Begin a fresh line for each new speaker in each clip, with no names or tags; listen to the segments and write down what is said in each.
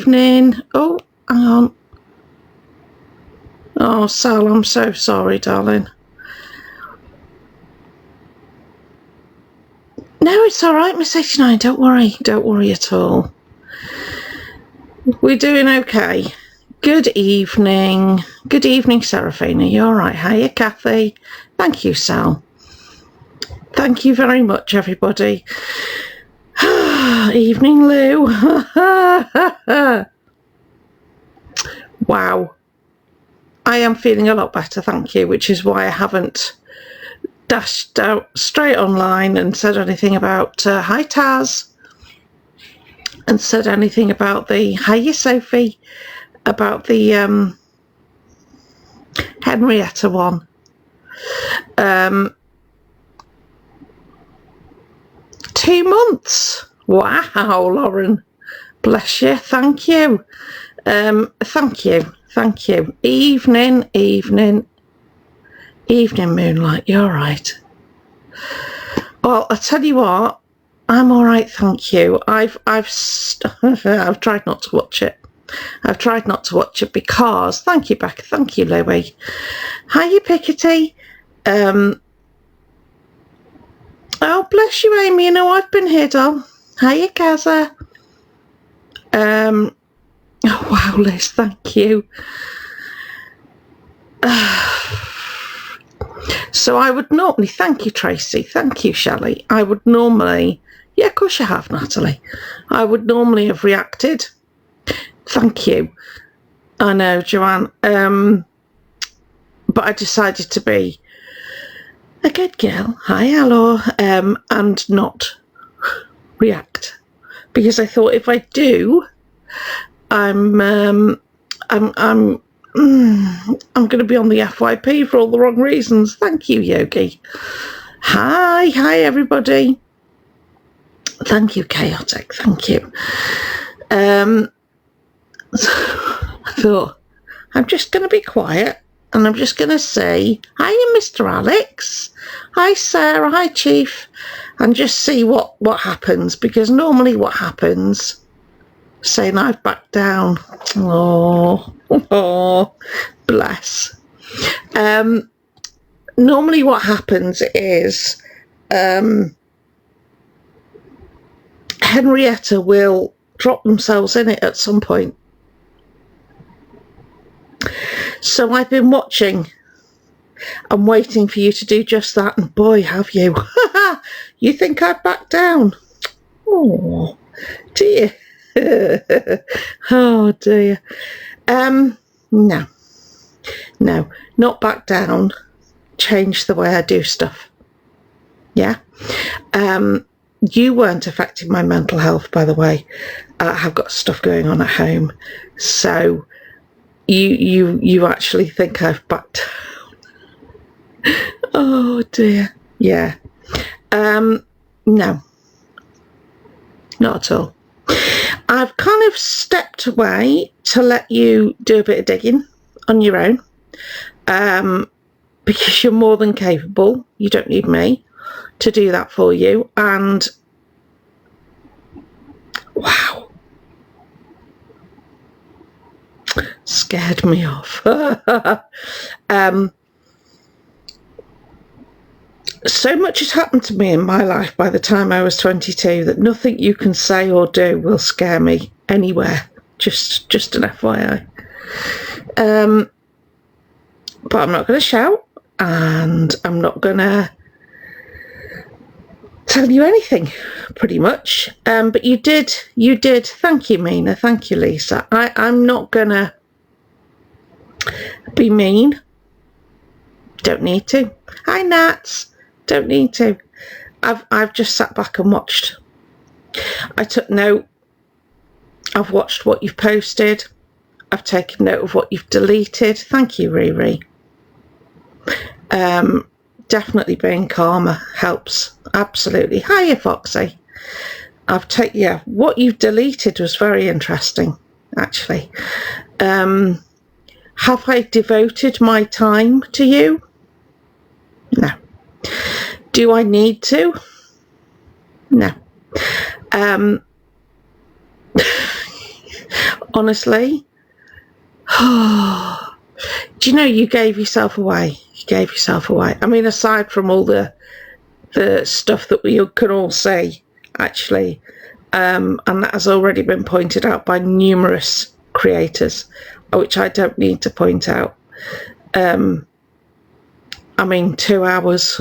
evening. Oh, hang on. Oh, Sal, I'm so sorry, darling. No, it's all right, Miss 89. Don't worry. Don't worry at all. We're doing okay. Good evening. Good evening, Seraphina. You all right? Hiya, Kathy. Thank you, Sal. Thank you very much, everybody. Evening, Lou. Wow. I am feeling a lot better, thank you, which is why I haven't dashed out straight online and said anything about hi Taz, and said anything about the hiya Sophie, about the Henrietta one. 2 months. Wow, Lauren. Bless you. Thank you. Thank you. Thank you. Evening, Moonlight. You're right. Well, I tell you what, I'm all right, thank you. I've tried not to watch it. I've tried not to watch it because, thank you, Becca, thank you, Louie. Hiya, Pickety. Oh, bless you, Amy. You know I've been here, doll. Hiya, Kaza. Oh, wow, Liz, thank you. So I would normally, thank you, Tracy, thank you, Shelley. I would normally, yeah, of course you have, Natalie. I would normally have reacted. Thank you. I know, Joanne. But I decided to be a good girl. Hi, hello. And not react, because I thought if I do, I'm going to be on the FYP for all the wrong reasons. Thank you, Yogi. Hi, everybody. Thank you, Chaotic. Thank you. So I thought I'm just going to be quiet, and I'm just going to say hi, Mr. Alex. Hi, Sarah. Hi, Chief, and just see what happens, because normally what happens, saying I've backed down. Oh, bless. Normally what happens is Henrietta will drop themselves in it at some point. So I've been watching and waiting for you to do just that, and boy, have you. You think I'd back down? Oh, dear. Oh, dear. No, not back down. Change the way I do stuff. Yeah. You weren't affecting my mental health, by the way. I have got stuff going on at home, so you actually think I've backed down. Oh dear. Yeah. No, not at all. I've kind of stepped away to let you do a bit of digging on your own, because you're more than capable. You don't need me to do that for you. And wow, scared me off. So much has happened to me in my life by the time I was 22 that nothing you can say or do will scare me anywhere. Just an FYI. But I'm not going to shout, and I'm not going to tell you anything, pretty much. But you did. Thank you, Mina. Thank you, Lisa. I'm not going to be mean. Don't need to. Hi, Nats. Don't need to. I've just sat back and watched. I took note. I've watched what you've posted. I've taken note of what you've deleted. Thank you, Riri. Definitely being calmer helps. Absolutely. Hiya, Foxy. What you've deleted was very interesting, actually. Have I devoted my time to you? No. Do I need to? No. honestly, do you know, you gave yourself away. You gave yourself away. I mean, aside from all the stuff that we can all see, actually, and that has already been pointed out by numerous creators, which I don't need to point out. I mean, 2 hours.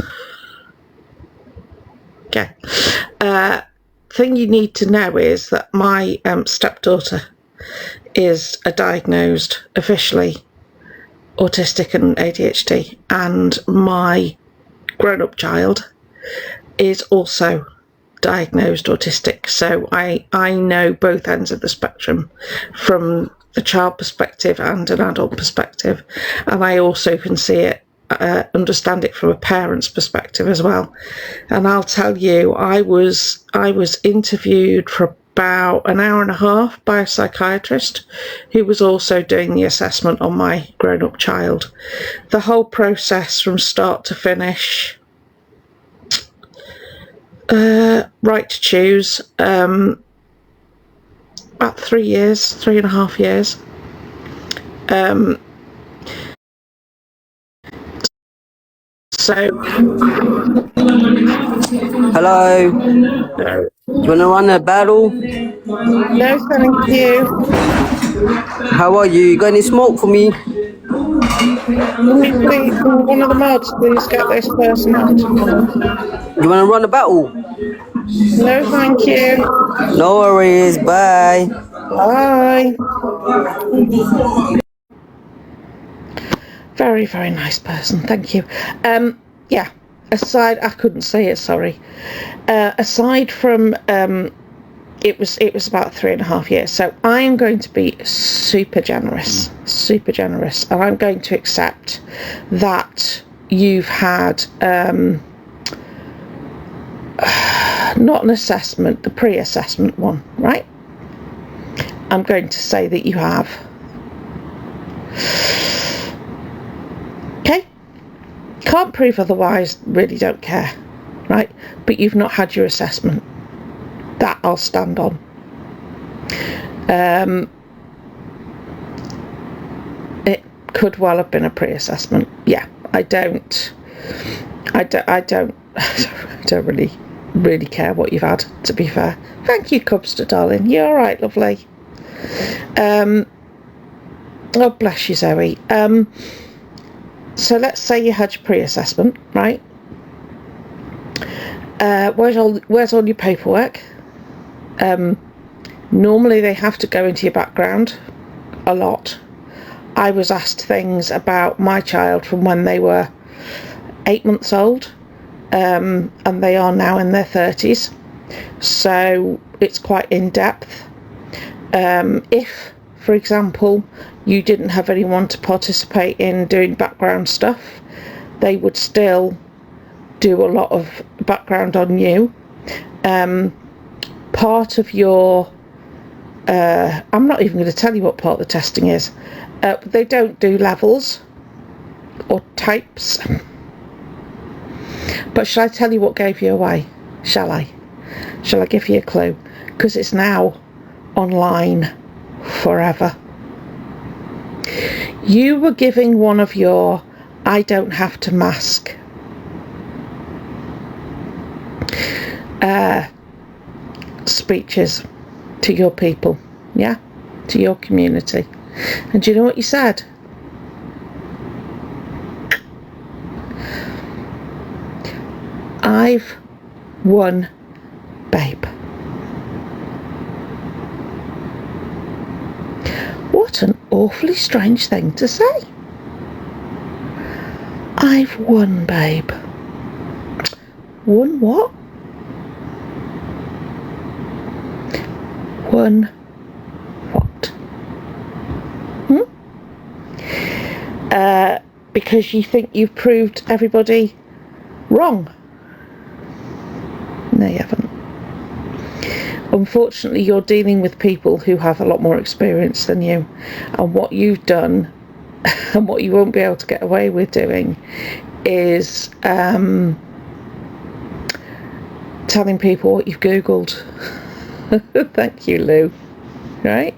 Okay. Thing you need to know is that my stepdaughter is a diagnosed, officially, autistic and ADHD, and my grown-up child is also diagnosed autistic. So I know both ends of the spectrum, from the child perspective and an adult perspective, and I also can see it, understand it from a parent's perspective as well. And I'll tell you, I was interviewed for about an hour and a half by a psychiatrist who was also doing the assessment on my grown-up child. The whole process from start to finish, right to choose, about 3 years, 3.5 years. So,
Hello.
no,
You wanna run a battle?
no, thank you.
How are you? You got any smoke for me?
Can you please, can one of the mods please get this person off to come on?
You wanna run a battle?
No, thank you.
No worries. Bye.
Bye. Very, very nice person. Thank you. Yeah. Aside, I couldn't say it. Sorry. Aside from, it was about 3.5 years. So I'm going to be super generous, and I'm going to accept that you've had not an assessment, the pre-assessment one, right? I'm going to say that you have. Okay? Can't prove otherwise, really don't care, right? But you've not had your assessment. That I'll stand on. It could well have been a pre-assessment. Yeah, I don't really care what you've had, to be fair. Thank you, Cubster, darling. You're all right, lovely. Oh, bless you, Zoe. So let's say you had your pre-assessment, right? Where's all your paperwork? Normally they have to go into your background a lot. I was asked things about my child from when they were 8 months old, and they are now in their 30s. So it's quite in-depth. If, for example, you didn't have anyone to participate in doing background stuff, they would still do a lot of background on you. Part of your, I'm not even going to tell you what part of the testing is. They don't do levels or types. But shall I tell you what gave you away? Shall I? Shall I give you a clue? Because it's now online forever. You were giving one of your I don't have to mask speeches to your people, yeah, to your community. And do you know what you said? I've won, babe. What an awfully strange thing to say. I've won, babe. Won what? Won what? Because you think you've proved everybody wrong. No, you haven't. Unfortunately, you're dealing with people who have a lot more experience than you, and what you've done and what you won't be able to get away with doing is telling people what you've Googled. Thank you, Lou. Right?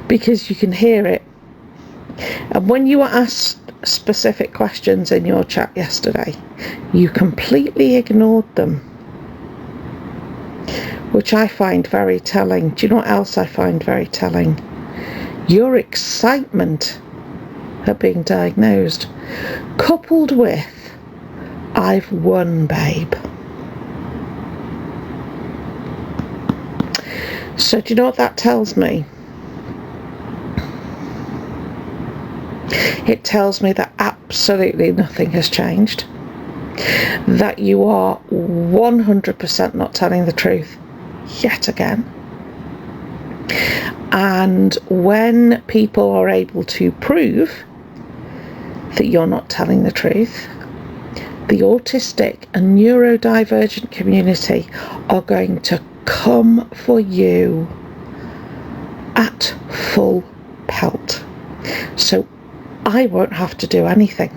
because you can hear it. And when you were asked specific questions in your chat yesterday, you completely ignored them, which I find very telling. Do you know what else I find very telling? Your excitement at being diagnosed, coupled with, I've won, babe. So do you know what that tells me? It tells me that absolutely nothing has changed, that you are 100% not telling the truth yet again. And when people are able to prove that you're not telling the truth, the autistic and neurodivergent community are going to come for you at full pelt. So I won't have to do anything.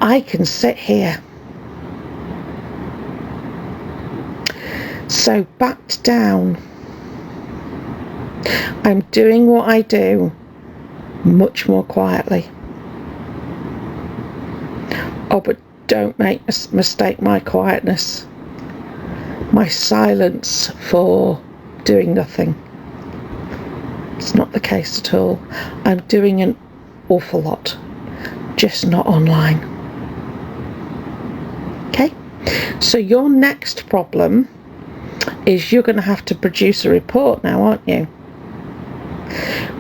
I can sit here. So backed down. I'm doing what I do much more quietly. Oh, but don't mistake my quietness, my silence for doing nothing. It's not the case at all. I'm doing an awful lot, just not online. Okay? So your next problem is you're going to have to produce a report now, aren't you?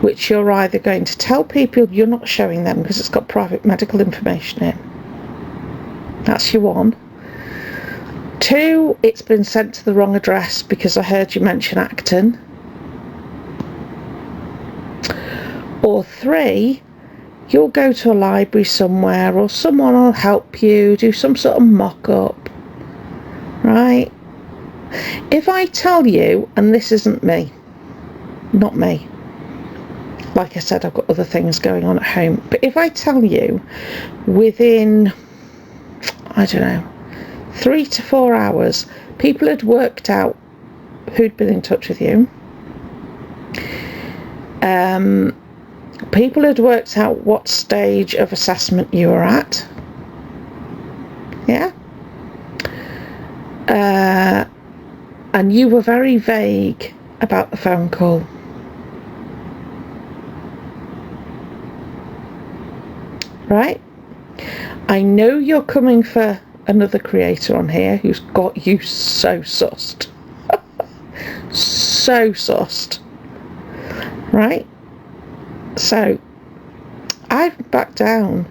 Which you're either going to tell people you're not showing them because it's got private medical information in. That's your one. 2, it's been sent to the wrong address because I heard you mention Acton. Or 3, you'll go to a library somewhere or someone will help you do some sort of mock-up, right? If I tell you, and this isn't me, not me, like I said, I've got other things going on at home, but if I tell you within, I don't know, 3 to 4 hours, people had worked out who'd been in touch with you, people had worked out what stage of assessment you were at, yeah, and you were very vague about the phone call. Right? I know you're coming for another creator on here who's got you so sussed. So sussed. Right? So, I've backed down.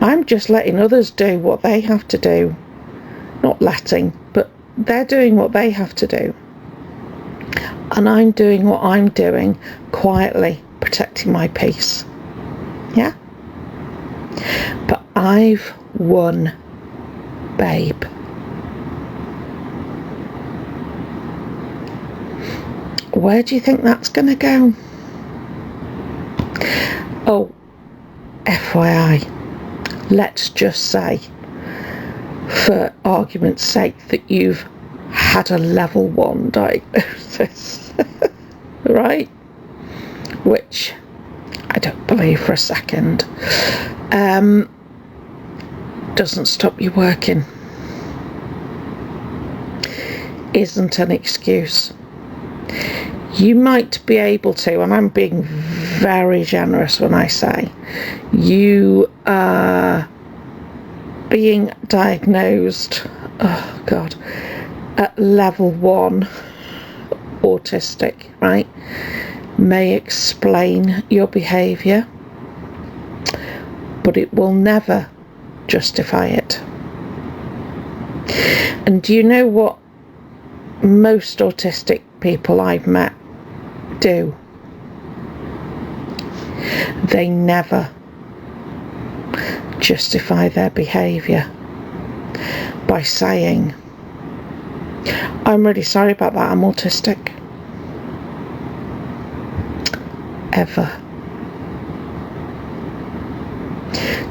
I'm just letting others do what they have to do. Not letting, but they're doing what they have to do. And I'm doing what I'm doing, quietly, protecting my peace. Yeah? But I've won, babe. Where do you think that's going to go? Oh, FYI, let's just say, for argument's sake, that you've had a level 1 diagnosis, right? Which I don't believe for a second. Doesn't stop you working. Isn't an excuse. You might be able to, and I'm being very generous when I say, you are being diagnosed, oh God, at level 1 autistic, right, may explain your behaviour, but it will never justify it. And do you know what most autistic people I've met do? They never justify their behaviour by saying, I'm really sorry about that, I'm autistic. Ever.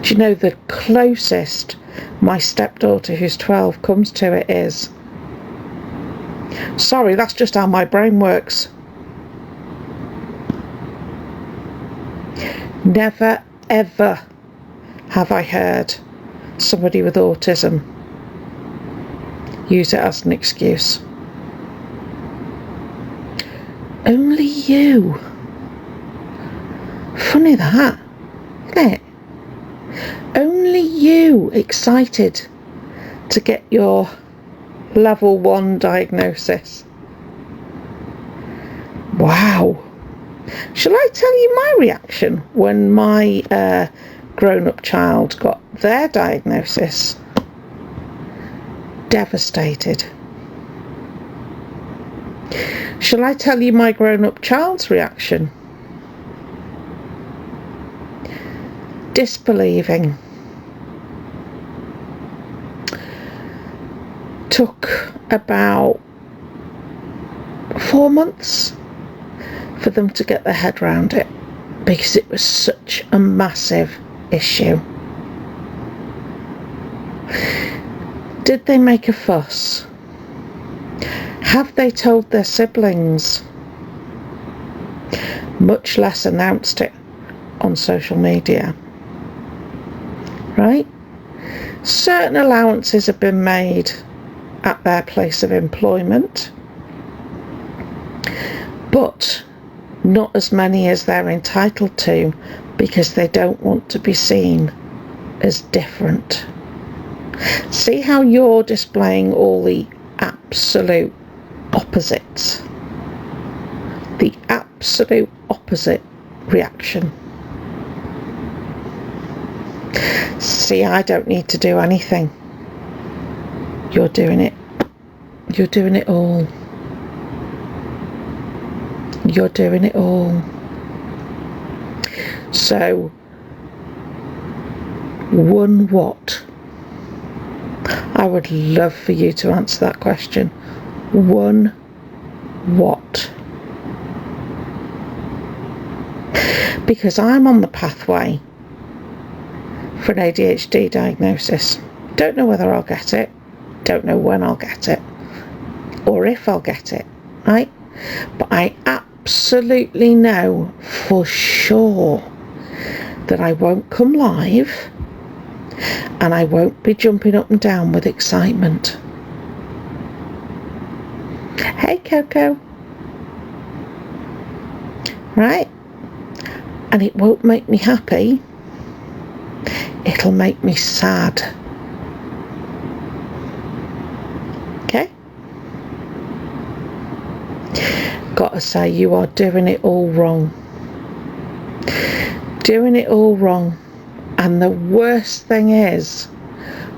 Do you know the closest my stepdaughter, who's 12, comes to it is, Sorry, that's just how my brain works. Never, ever have I heard somebody with autism use it as an excuse. Only you. Funny that, isn't it? Only you excited to get your level 1 diagnosis. Wow. Shall I tell you my reaction when my grown-up child got their diagnosis? Devastated. Shall I tell you my grown-up child's reaction? Disbelieving. Took about 4 months for them to get their head round it, because it was such a massive issue. Did they make a fuss? Have they told their siblings? Much less announced it on social media. Right? Certain allowances have been made at their place of employment, but not as many as they're entitled to, because they don't want to be seen as different. See how you're displaying all the absolute opposites? The absolute opposite reaction. See, I don't need to do anything. You're doing it. You're doing it all. You're doing it all. So, one what? I would love for you to answer that question. One what? Because I'm on the pathway for an ADHD diagnosis. Don't know whether I'll get it. Don't know when I'll get it. Or if I'll get it. Right? But I absolutely know for sure that I won't come live, and I won't be jumping up and down with excitement. Hey, Coco. Right? And it won't make me happy. It'll make me sad. Okay? Gotta say, you are doing it all wrong. Doing it all wrong. And the worst thing is,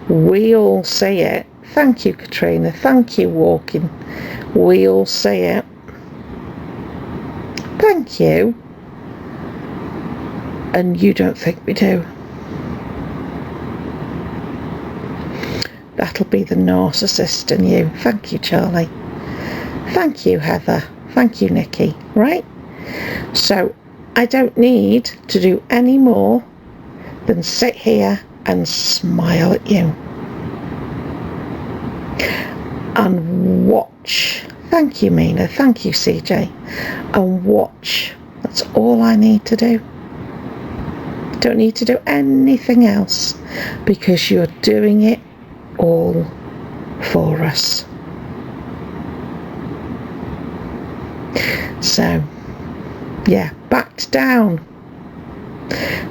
we all see it. Thank you, Katrina. Thank you, Walking. We all see it. Thank you. And you don't think we do. That'll be the narcissist in you. Thank you, Charlie. Thank you, Heather. Thank you, Nikki. Right? So, I don't need to do any more than sit here and smile at you. And watch. Thank you, Mina. Thank you, CJ. And watch. That's all I need to do. Don't need to do anything else, because you're doing it all for us. So, yeah, backed down.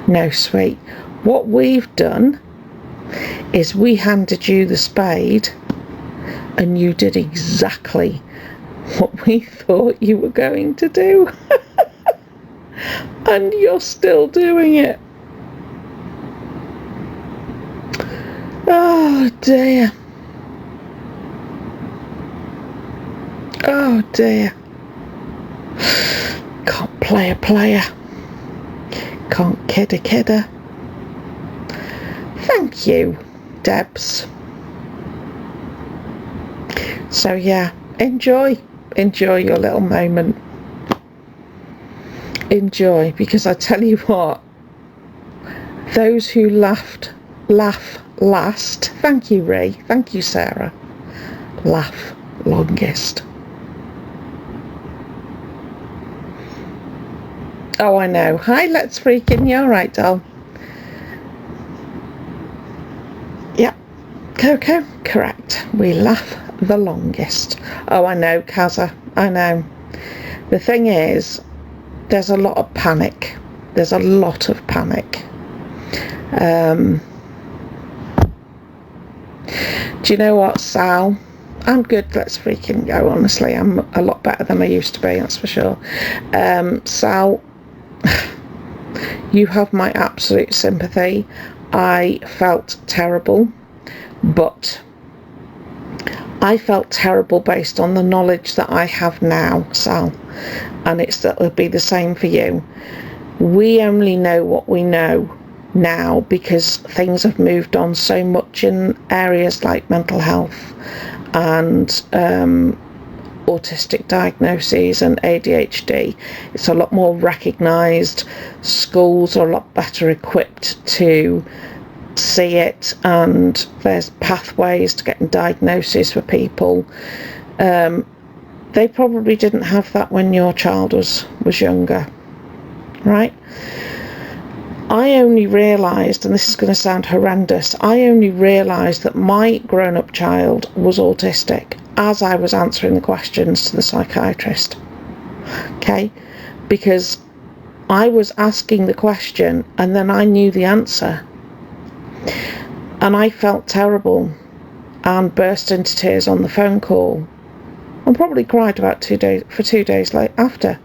No, sweet. What we've done is we handed you the spade, and you did exactly what we thought you were going to do. And you're still doing it. Oh dear. Oh dear. Can't play a player. Can't kid a kidder. Thank you, Debs. So yeah, enjoy your little moment. Enjoy, because I tell you what, those who laugh last. Thank you, Ray. Thank you, Sarah. Laugh longest. Oh, I know. Hi, Let's Freaking. You all right, doll? Yep. Coco, correct. We laugh the longest. Oh, I know, Kaza. I know. The thing is, there's a lot of panic. There's a lot of panic. Do you know what, Sal? I'm good, let's freaking go, honestly. I'm a lot better than I used to be, that's for sure. Sal, you have my absolute sympathy. I felt terrible, but I felt terrible based on the knowledge that I have now, Sal, and it'll be the same for you. We only know what we know now because things have moved on so much in areas like mental health and autistic diagnoses and ADHD. It's a lot more recognised. Schools are a lot better equipped to see it, and there's pathways to getting diagnoses for people. They probably didn't have that when your child was younger, right? I only realised, and this is going to sound horrendous, I only realised that my grown-up child was autistic as I was answering the questions to the psychiatrist. Okay? Because I was asking the question and then I knew the answer. And I felt terrible and burst into tears on the phone call. And probably cried about 2 days after.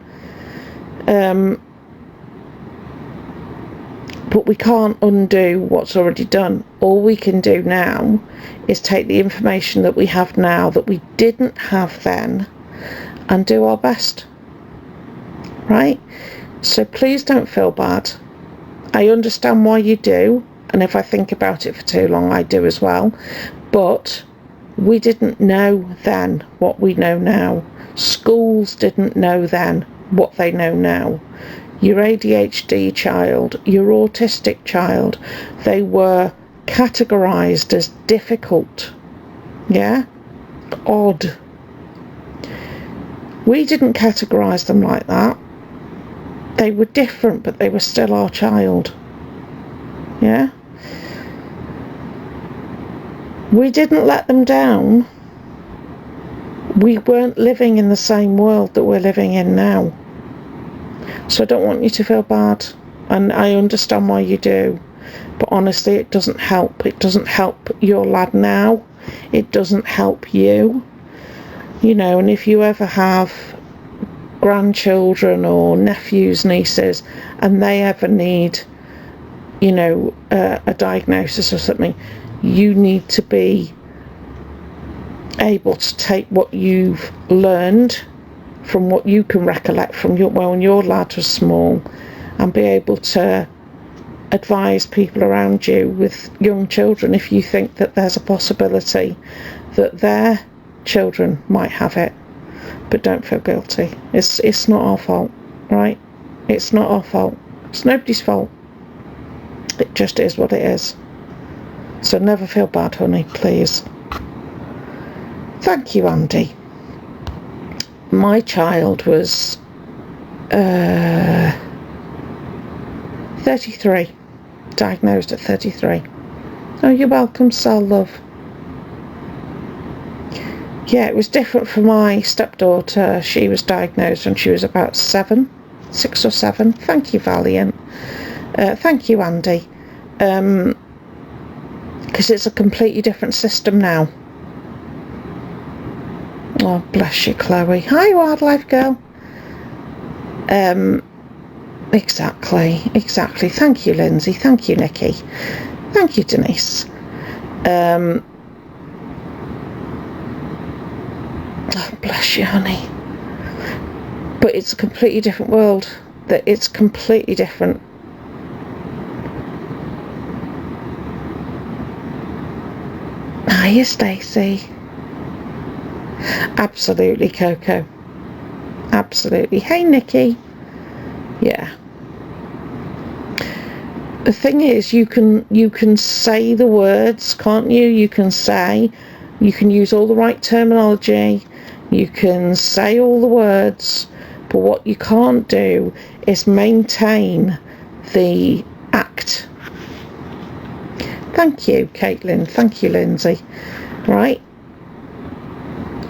But we can't undo what's already done. All we can do now is take the information that we have now that we didn't have then and do our best. Right? So please don't feel bad. I understand why you do, and if I think about it for too long, I do as well. But we didn't know then what we know now. Schools didn't know then what they know now. Your ADHD child, your autistic child, they were categorised as difficult, yeah, odd. We didn't categorise them like that. They were different, but they were still our child, yeah. We didn't let them down. We weren't living in the same world that we're living in now. So I don't want you to feel bad, and I understand why you do, but honestly it doesn't help. It doesn't help your lad now. It doesn't help you, you know. And if you ever have grandchildren or nephews, nieces, and they ever need, you know, a diagnosis or something, you need to be able to take what you've learned from what you can recollect from when your lad was small, and be able to advise people around you with young children if you think that there's a possibility that their children might have it. But don't feel guilty. It's not our fault, right? It's not our fault. It's nobody's fault. It just is what it is. So never feel bad, honey, please. Thank you, Andy. My child was 33, diagnosed at 33. Oh, you're welcome, Sal, love. Yeah, it was different for my stepdaughter. She was diagnosed when she was about 6 or 7. Thank you, Valiant. Thank you, Andy. Because it's a completely different system now. Oh, bless you, Chloe. Hi, wildlife girl. Exactly. Thank you, Lindsay. Thank you, Nikki. Thank you, Denise. Oh, bless you, honey. But it's a completely different world. It's completely different. Hiya, Stacey. Absolutely, Coco. Absolutely. Hey, Nikki. Yeah. The thing is, you can say the words, can't you? You can use all the right terminology. You can say all the words, But what you can't do is maintain the act. Thank you, Caitlin. Thank you, Lindsay. Right?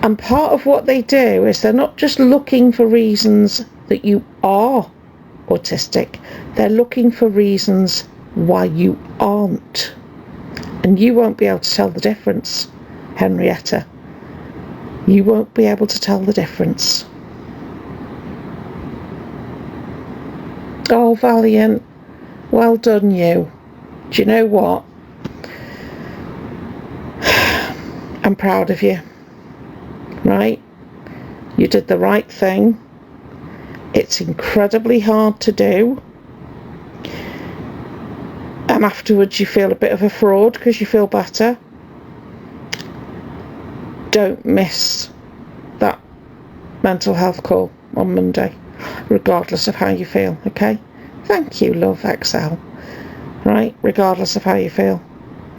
And part of what they do is they're not just looking for reasons that you are autistic. They're looking for reasons why you aren't. And you won't be able to tell the difference, Henrietta. You won't be able to tell the difference. Oh, Valiant. Well done, you. Do you know what? I'm proud of you. Right? You did the right thing. It's incredibly hard to do. And afterwards you feel a bit of a fraud because you feel better. Don't miss that mental health call on Monday, regardless of how you feel, okay? Thank you, Love XL. Right? Regardless of how you feel.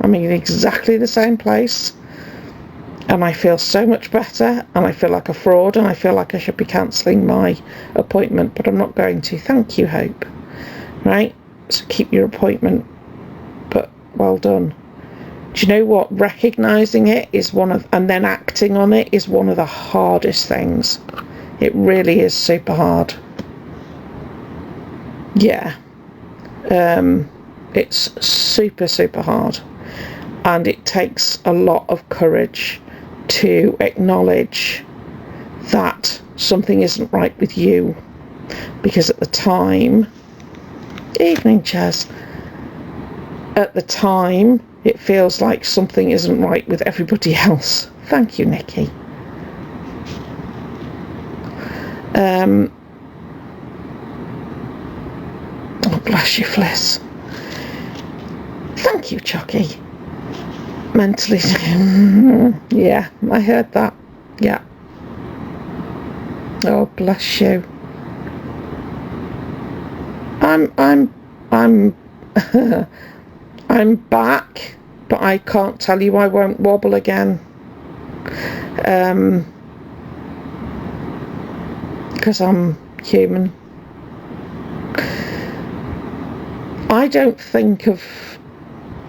I'm in exactly the same place. And I feel so much better, and I feel like a fraud, and I feel like I should be cancelling my appointment, but I'm not going to. Thank you, Hope. Right? So keep your appointment. But well done. Do you know what? Recognising it is and then acting on it is one of the hardest things. It really is super hard. Yeah. It's super, super hard. And it takes a lot of courage to acknowledge that something isn't right with you, because at the time, evening Chaz, at the time it feels like something isn't right with everybody else. Thank you, Nikki. Oh, bless you, Fliss. Thank you, Chucky. Mentally, yeah, I heard that. Yeah. Oh, bless you. I'm I'm back, but I can't tell you I won't wobble again. Because I'm human. I don't think of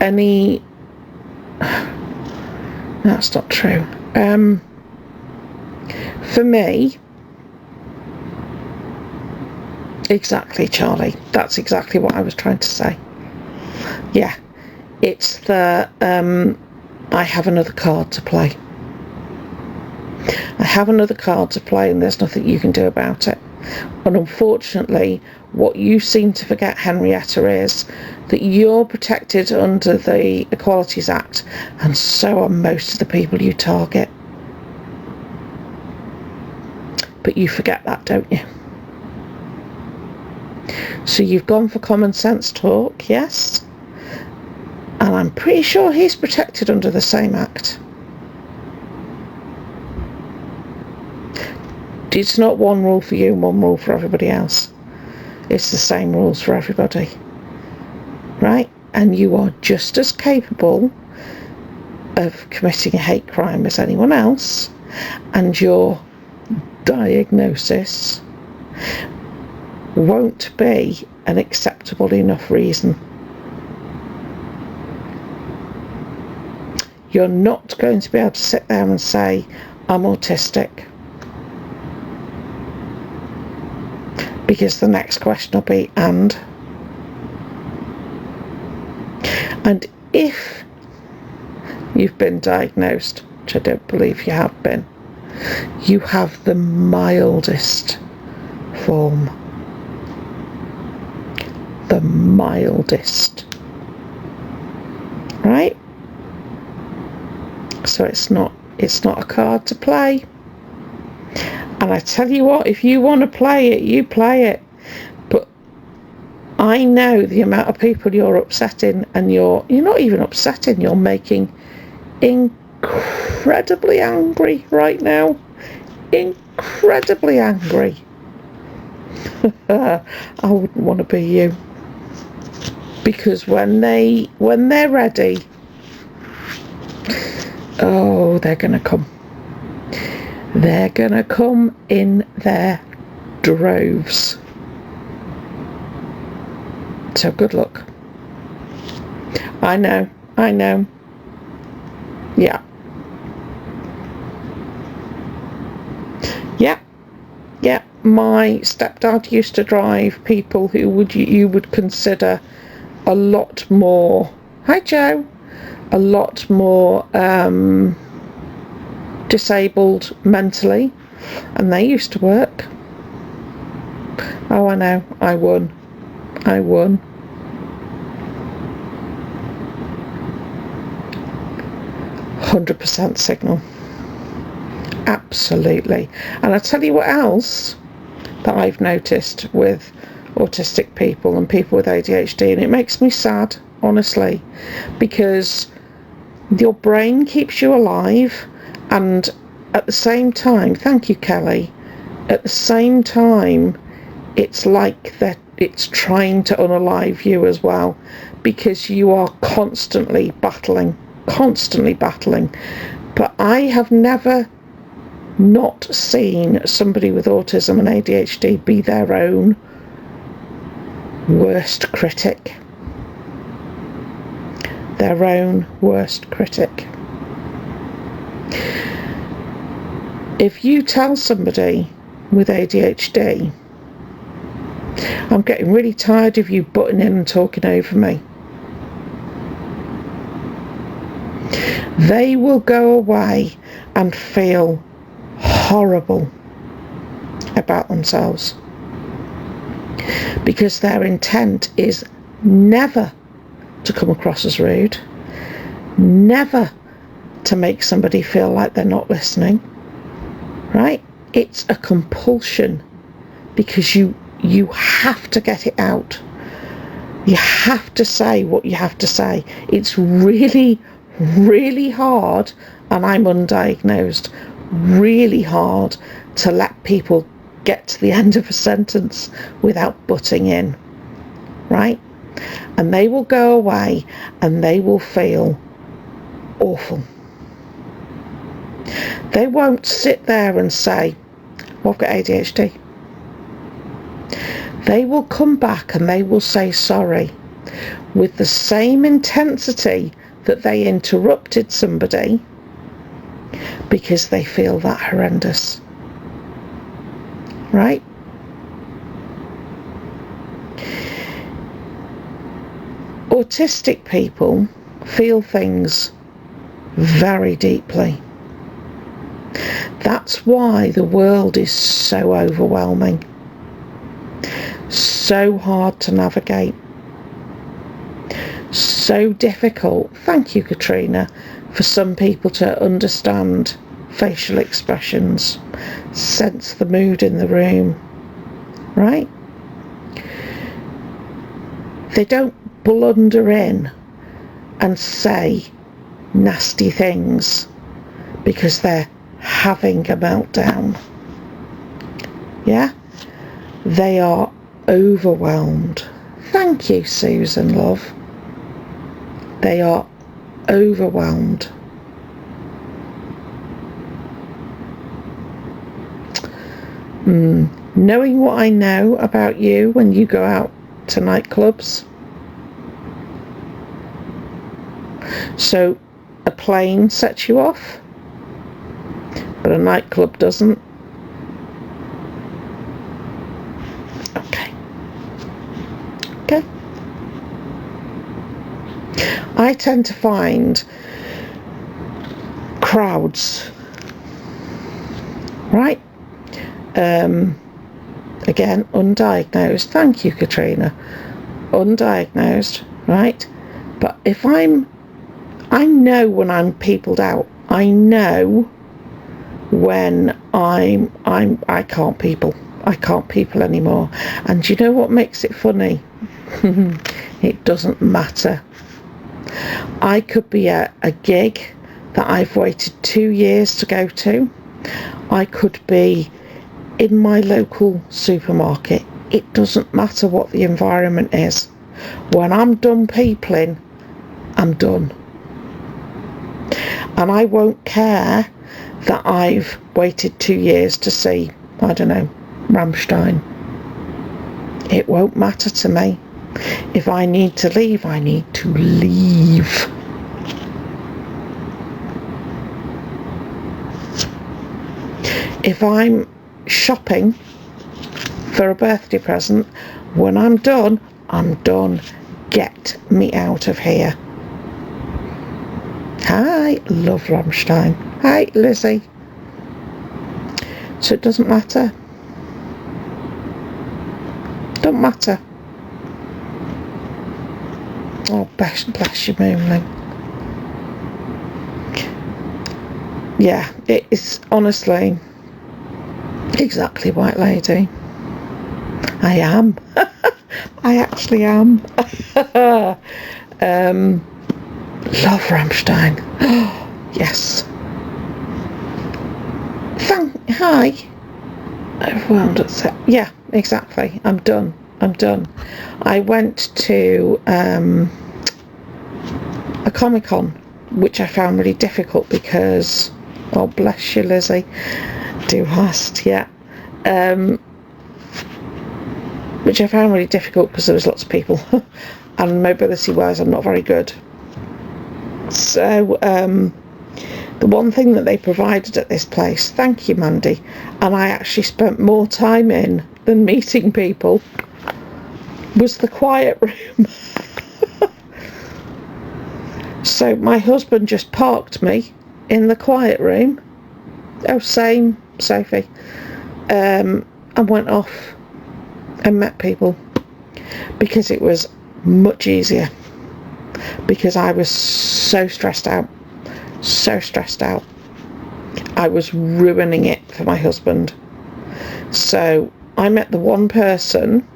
any... That's not true. For me, exactly, Charlie. That's exactly what I was trying to say. Yeah, it's the I have another card to play. I have another card to play, and there's nothing you can do about it. And unfortunately, what you seem to forget, Henrietta, is that you're protected under the Equalities Act, and so are most of the people you target. But you forget that, don't you? So you've gone for common sense talk, yes? And I'm pretty sure he's protected under the same act. It's not one rule for you and one rule for everybody else. It's the same rules for everybody. Right? And you are just as capable of committing a hate crime as anyone else, and your diagnosis won't be an acceptable enough reason. You're not going to be able to sit there and say, I'm autistic. Because the next question will be, and if you've been diagnosed, which I don't believe you have been, you have the mildest form. The mildest. Right? So it's not a card to play. And I tell you what, if you want to play it, you play it. But I know the amount of people you're upsetting, and you're not even upsetting, you're making incredibly angry right now. Incredibly angry. I wouldn't want to be you. Because when they're ready, oh, they're going to come. They're going to come in their droves. So good luck. I know. Yeah. My stepdad used to drive people who you would consider a lot more, hi Joe, a lot more disabled mentally, and they used to work. Oh, I know, I won. 100% signal. Absolutely. And I tell you what else that I've noticed with autistic people and people with ADHD, and it makes me sad, honestly, because your brain keeps you alive, and at the same time, thank you, Kelly, at the same time, it's like that it's trying to unalive you as well, because you are constantly battling. But I have never not seen somebody with autism and ADHD be their own worst critic. Their own worst critic. If you tell somebody with ADHD, I'm getting really tired of you butting in and talking over me, they will go away and feel horrible about themselves, because their intent is never to come across as rude, never to make somebody feel like they're not listening, right? It's a compulsion, because you have to get it out. You have to say what you have to say. It's really, really hard, and I'm undiagnosed, really hard to let people get to the end of a sentence without butting in, right? And they will go away and they will feel awful. They won't sit there and say, well, I've got ADHD. They will come back and they will say sorry with the same intensity that they interrupted somebody, because they feel that horrendous, right? Autistic people feel things very deeply. That's why the world is so overwhelming, so hard to navigate, so difficult, thank you Katrina, for some people to understand facial expressions, sense the mood in the room, right? They don't blunder in and say nasty things because they're having a meltdown. Yeah? They are overwhelmed. Thank you, Susan, love. They are overwhelmed. Knowing what I know about you when you go out to nightclubs. So a plane sets you off, but a nightclub doesn't. Okay. I tend to find crowds, right? Again, undiagnosed. Thank you, Katrina. Undiagnosed, right? But if I know when I'm peopled out. I know when I can't people. I can't people anymore. And do you know what makes it funny? It doesn't matter. I could be at a gig that I've waited 2 years to go to. I could be in my local supermarket. It doesn't matter what the environment is. When I'm done peopling, I'm done. And I won't care that I've waited 2 years to see, I don't know, Rammstein. It won't matter to me. If I need to leave, I need to leave. If I'm shopping for a birthday present, when I'm done, I'm done. Get me out of here. Hi, love Rammstein. Hi, Lizzie. So it doesn't matter. Don't matter. Oh, bless you, Moonling. Yeah, it is honestly exactly, White Lady. I am. I actually am. Love Rammstein. Yes. Hi. Overwhelmed at yeah, exactly. I'm done. I went to a Comic-Con, which I found really difficult because, oh bless you, Lizzie, do ask, yeah. Which I found really difficult because there was lots of people and mobility wise I'm not very good. So the one thing that they provided at this place, thank you Mandy, and I actually spent more time in than meeting people, was the quiet room. So my husband just parked me in the quiet room. Oh, same, Sophie. And went off and met people because it was much easier, because I was so stressed out. I was ruining it for my husband. So I met the one person,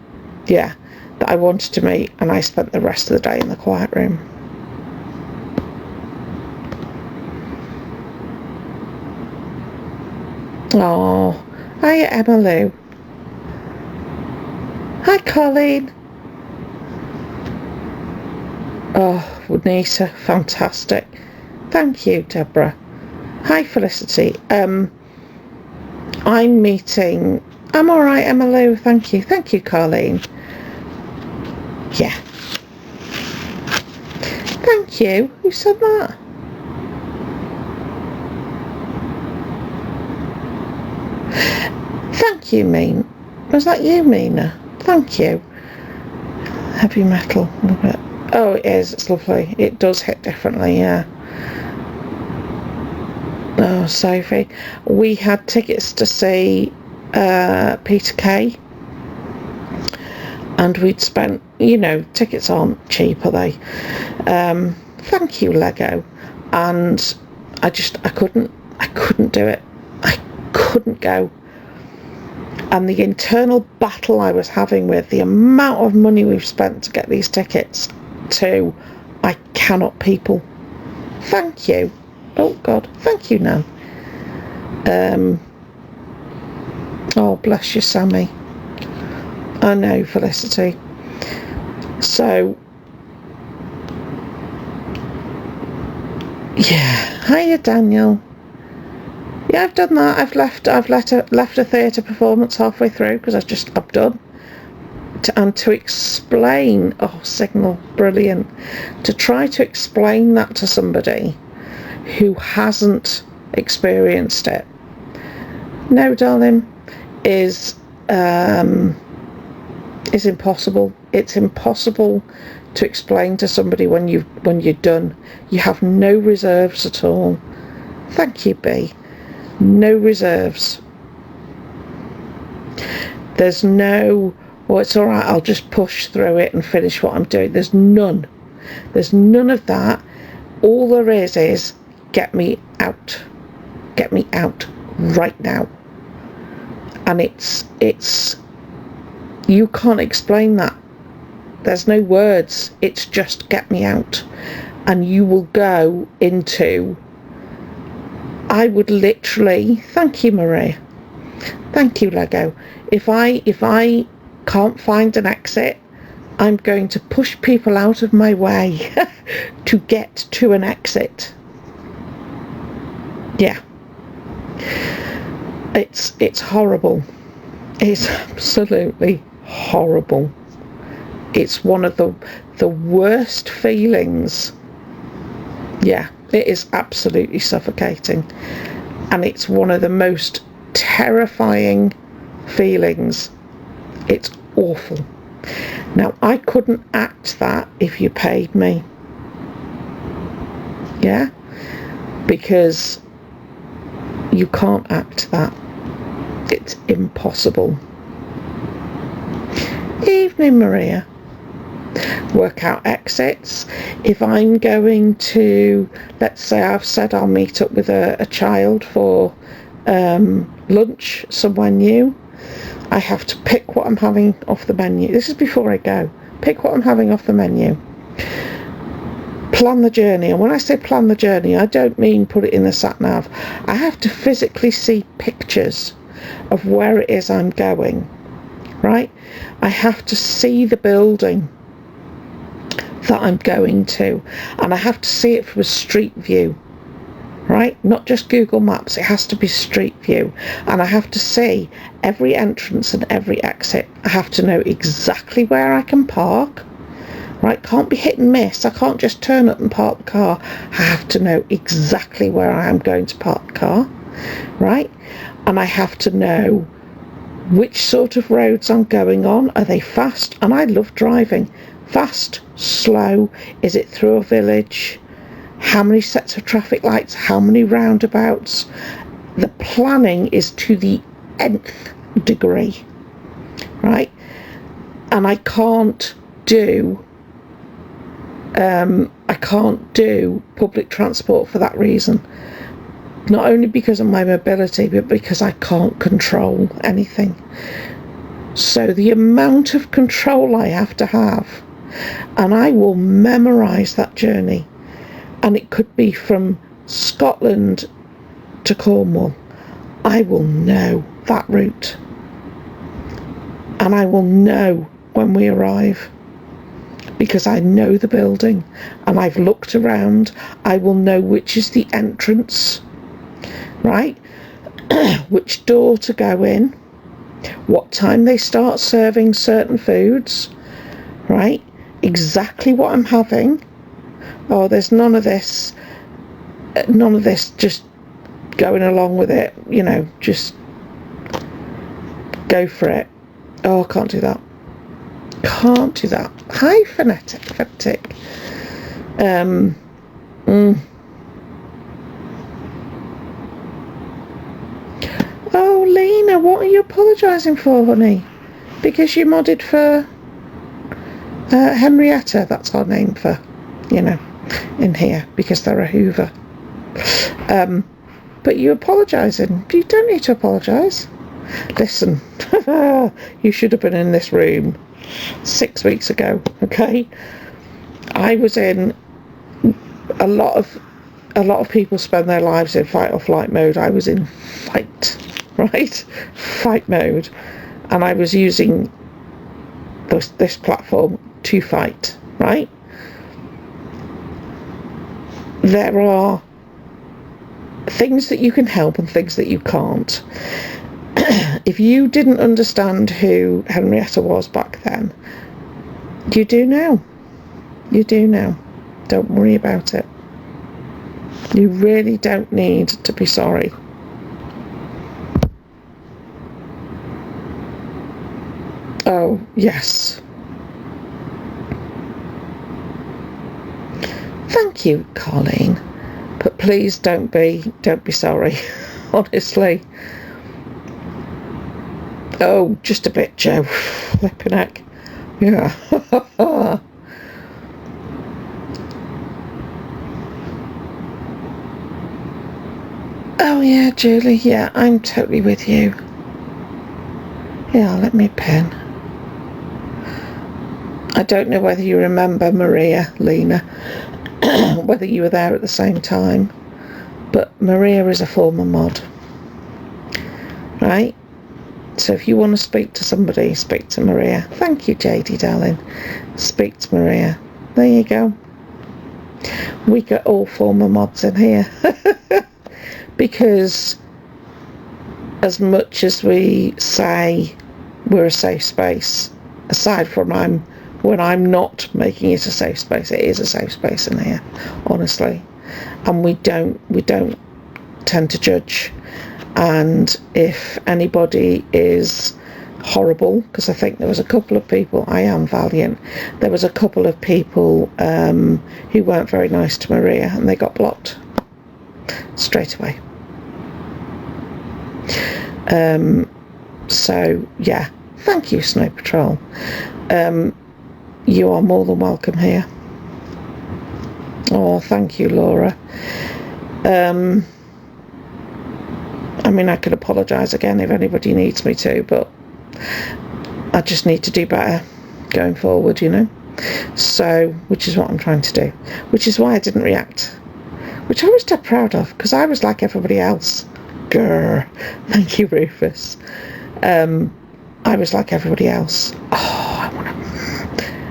yeah, that I wanted to meet, and I spent the rest of the day in the quiet room. Oh, hiya Emma Lou. Hi Colleen. Oh, Nita, fantastic. Thank you, Deborah. Hi Felicity. I'm alright, Emma Lou, thank you. Thank you, Colleen. Yeah. Thank you. Who said that? Thank you, Was that you, Mina? Thank you. Heavy metal, a little bit. Oh, it is. It's lovely. It does hit differently, yeah. Oh, Sophie. We had tickets to see Peter Kay. And we'd spent, tickets aren't cheap, are they? Thank you, Lego. And I couldn't do it. I couldn't go. And the internal battle I was having with the amount of money we've spent to get these tickets to, I cannot people. Thank you. Oh God, thank you, Nan. Oh, bless you, Sammy. I know, Felicity. So, yeah. Hiya, Daniel. Yeah, I've done that. I've left a theatre performance halfway through because I'm done. And to explain, oh, Signal, brilliant. To try to explain that to somebody who hasn't experienced it. No, darling, is impossible. It's impossible to explain to somebody when you're done. You have no reserves at all. Thank you, B. No reserves. There's no, well, it's all right, I'll just push through it and finish what I'm doing. There's none of that. All there is get me out right now. And it's you can't explain that. There's no words. It's just get me out. And you will go into, I would literally, thank you, Maria. Thank you, Lego. If I can't find an exit, I'm going to push people out of my way to get to an exit. Yeah. It's horrible. It's absolutely horrible. It's one of the worst feelings. Yeah, it is absolutely suffocating. And it's one of the most terrifying feelings. It's awful. Now, I couldn't act that if you paid me. Yeah? Because you can't act that. It's impossible. Evening, Maria. Work out exits. If I'm going to, let's say I've said I'll meet up with a child for lunch somewhere new, I have to pick what I'm having off the menu. This is before I go. Pick what I'm having off the menu. Plan the journey. And when I say plan the journey, I don't mean put it in the sat-nav. I have to physically see pictures of where it is I'm going. Right? I have to see the building that I'm going to, and I have to see it from a street view, right? Not just Google Maps, it has to be street view, and I have to see every entrance and every exit. I have to know exactly where I can park, right? Can't be hit and miss. I can't just turn up and park the car. I have to know exactly where I am going to park the car, right? And I have to know which sort of roads I'm going on. Are they fast? And I love driving. Fast, slow, is it through a village? How many sets of traffic lights? How many roundabouts? The planning is to the nth degree, right? And I can't do public transport for that reason. Not only because of my mobility, but because I can't control anything. So the amount of control I have to have, and I will memorise that journey, and it could be from Scotland to Cornwall. I will know that route, and I will know when we arrive, because I know the building and I've looked around. I will know which is the entrance, right? Which door to go in, what time they start serving certain foods, right? Exactly what I'm having. Oh, there's none of this just going along with it, you know, just go for it. Oh, I can't do that. Can't do that. Hi, phonetic. Oh, Lena, what are you apologising for, honey? Because you modded for Henrietta, that's our name for, you know, in here, because they're a Hoover. But you're apologising. You don't need to apologise. Listen, you should have been in this room 6 weeks ago, okay? I was in a lot of people spend their lives in fight or flight mode. I was in fight, right? Fight mode. And I was using this platform to fight, right? There are things that you can help and things that you can't. If you didn't understand who Henrietta was back then, you do now. You do now. Don't worry about it. You really don't need to be sorry. Oh, yes. Thank you, Colleen. But please don't be sorry. Honestly. Oh, just a bit, Joe. Flipping heck. Yeah. Oh yeah, Julie, yeah, I'm totally with you. Yeah, let me pin. I don't know whether you remember Maria, Lena, whether you were there at the same time, but Maria is a former mod, right? So if you want to speak to somebody, speak to Maria. Thank you, JD, darling. Speak to Maria. There you go. We got all former mods in here. Because as much as we say we're a safe space. Aside from when I'm not making it a safe space, it is a safe space in here, honestly. And we don't tend to judge. And if anybody is horrible, because I think there was a couple of people, I am valiant, there was a couple of people who weren't very nice to Maria, and they got blocked straight away. So yeah, thank you, Snow Patrol. You are more than welcome here. Oh, thank you, Laura. I mean, I could apologise again if anybody needs me to, but I just need to do better going forward, you know. So, which is what I'm trying to do. Which is why I didn't react. Which I was dead proud of, because I was like everybody else. Grr. Thank you, Rufus. I was like everybody else. Oh, I want to...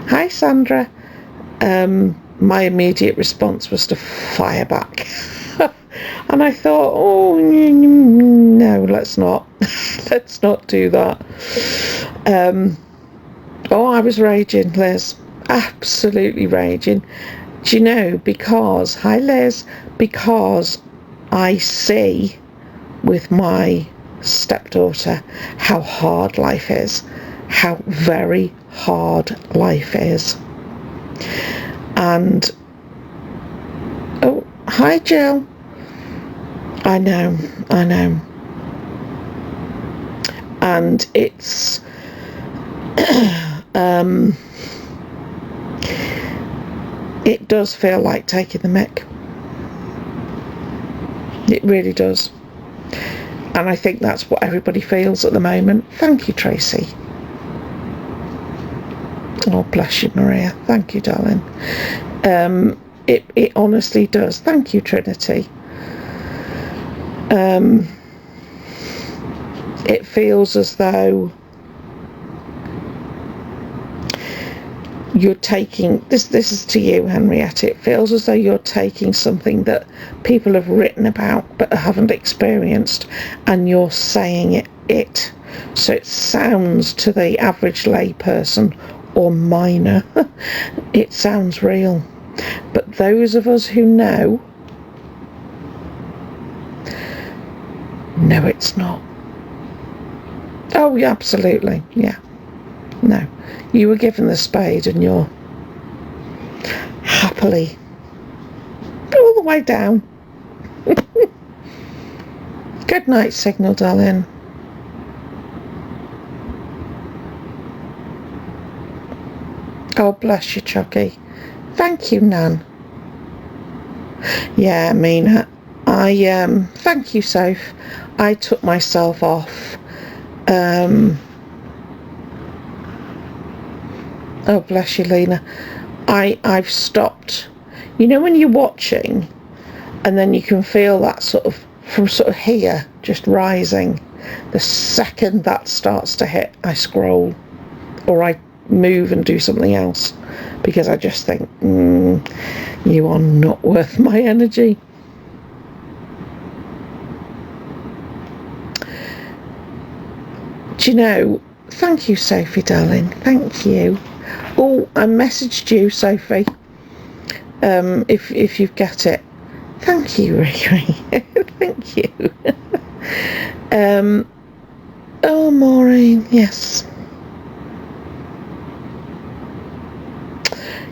Hi, Sandra. My immediate response was to fire back. And I thought, oh, no, let's not. Let's not do that. Oh, I was raging, Liz. Absolutely raging. Do you know, because, hi, Liz, because I see with my stepdaughter how hard life is, how very hard life is. And, oh, hi, Jill. I know. And it's it does feel like taking the mick. It really does. And I think that's what everybody feels at the moment. Thank you, Tracy. Oh, bless you, Maria. Thank you, darling. It honestly does. Thank you, Trinity. It feels as though you're taking this is to you, Henrietta. It feels as though you're taking something that people have written about but haven't experienced, and you're saying it so it sounds to the average layperson or minor it sounds real, but those of us who know it's not. Oh yeah, absolutely, yeah. No, you were given the spade and you're happily all the way down. Good night, Signal, darling. Oh, bless you, Chucky. Thank you, Nan. Yeah, Mina. Thank you, Soph. I took myself off. Oh, bless you, Lena. I've stopped. You know when you're watching and then you can feel that sort of, from sort of here, just rising. The second that starts to hit, I scroll. Or I move and do something else. Because I just think, you are not worth my energy. Do you know, thank you, Sophie, darling. Thank you. Oh, I messaged you, Sophie. If you get it. Thank you, Riri. Thank you. Oh, Maureen, yes.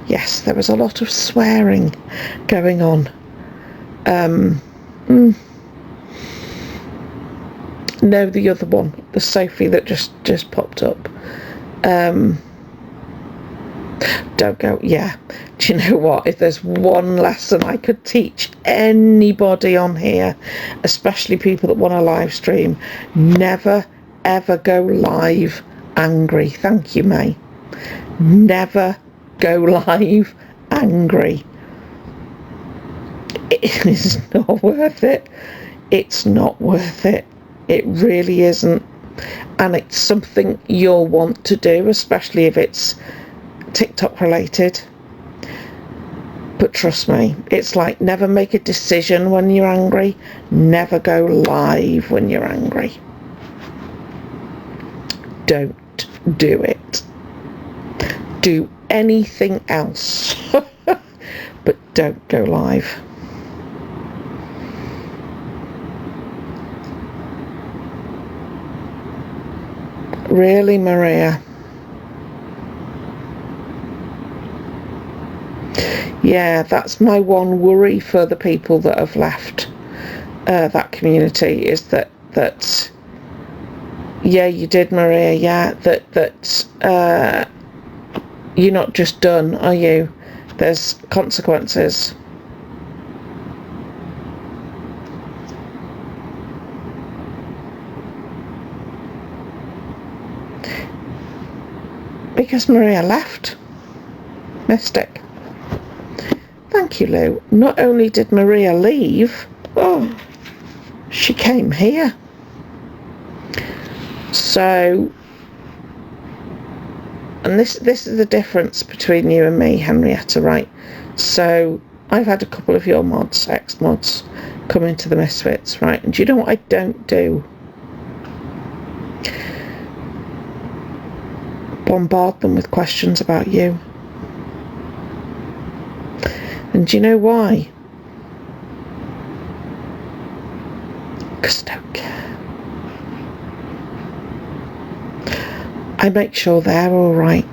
Yes, there was a lot of swearing going on. No, the other one, the Sophie that just popped up. Don't go, yeah. Do you know what? If there's one lesson I could teach anybody on here, especially people that want to live stream, never, ever go live angry. Thank you, May. Never go live angry. It is not worth it. It's not worth it. It really isn't. And it's something you'll want to do, especially if it's TikTok related. But trust me, it's like never make a decision when you're angry. Never go live when you're angry. Don't. do it. Do anything else, but don't go live. Really, Maria? Yeah, that's my one worry for the people that have left that community, is that yeah, you did, Maria. Yeah, that you're not just done, are you? There's consequences. Because Maria left. Mystic. Thank you, Lou. Not only did Maria leave, she came here. So, and this is the difference between you and me, Henrietta, right? So, I've had a couple of your mods, ex-mods, come into the Misfits, right? And do you know what I don't do? Bombard them with questions about you. And do you know why? Because I don't care. I make sure they're alright.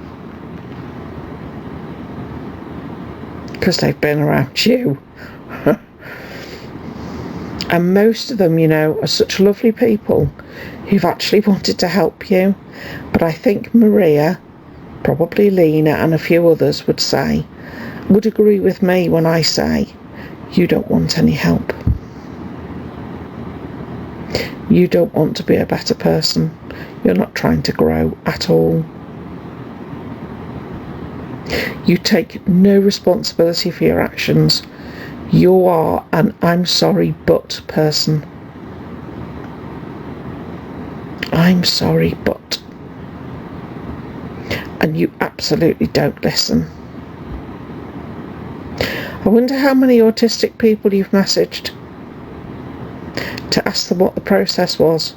Because they've been around you. And most of them, you know, are such lovely people who've actually wanted to help you. But I think Maria, probably Lena and a few others would agree with me when I say you don't want any help. You don't want to be a better person. You're not trying to grow at all. You take no responsibility for your actions. You are an I'm sorry but person. I'm sorry but. And you absolutely don't listen. I wonder how many autistic people you've messaged to ask them what the process was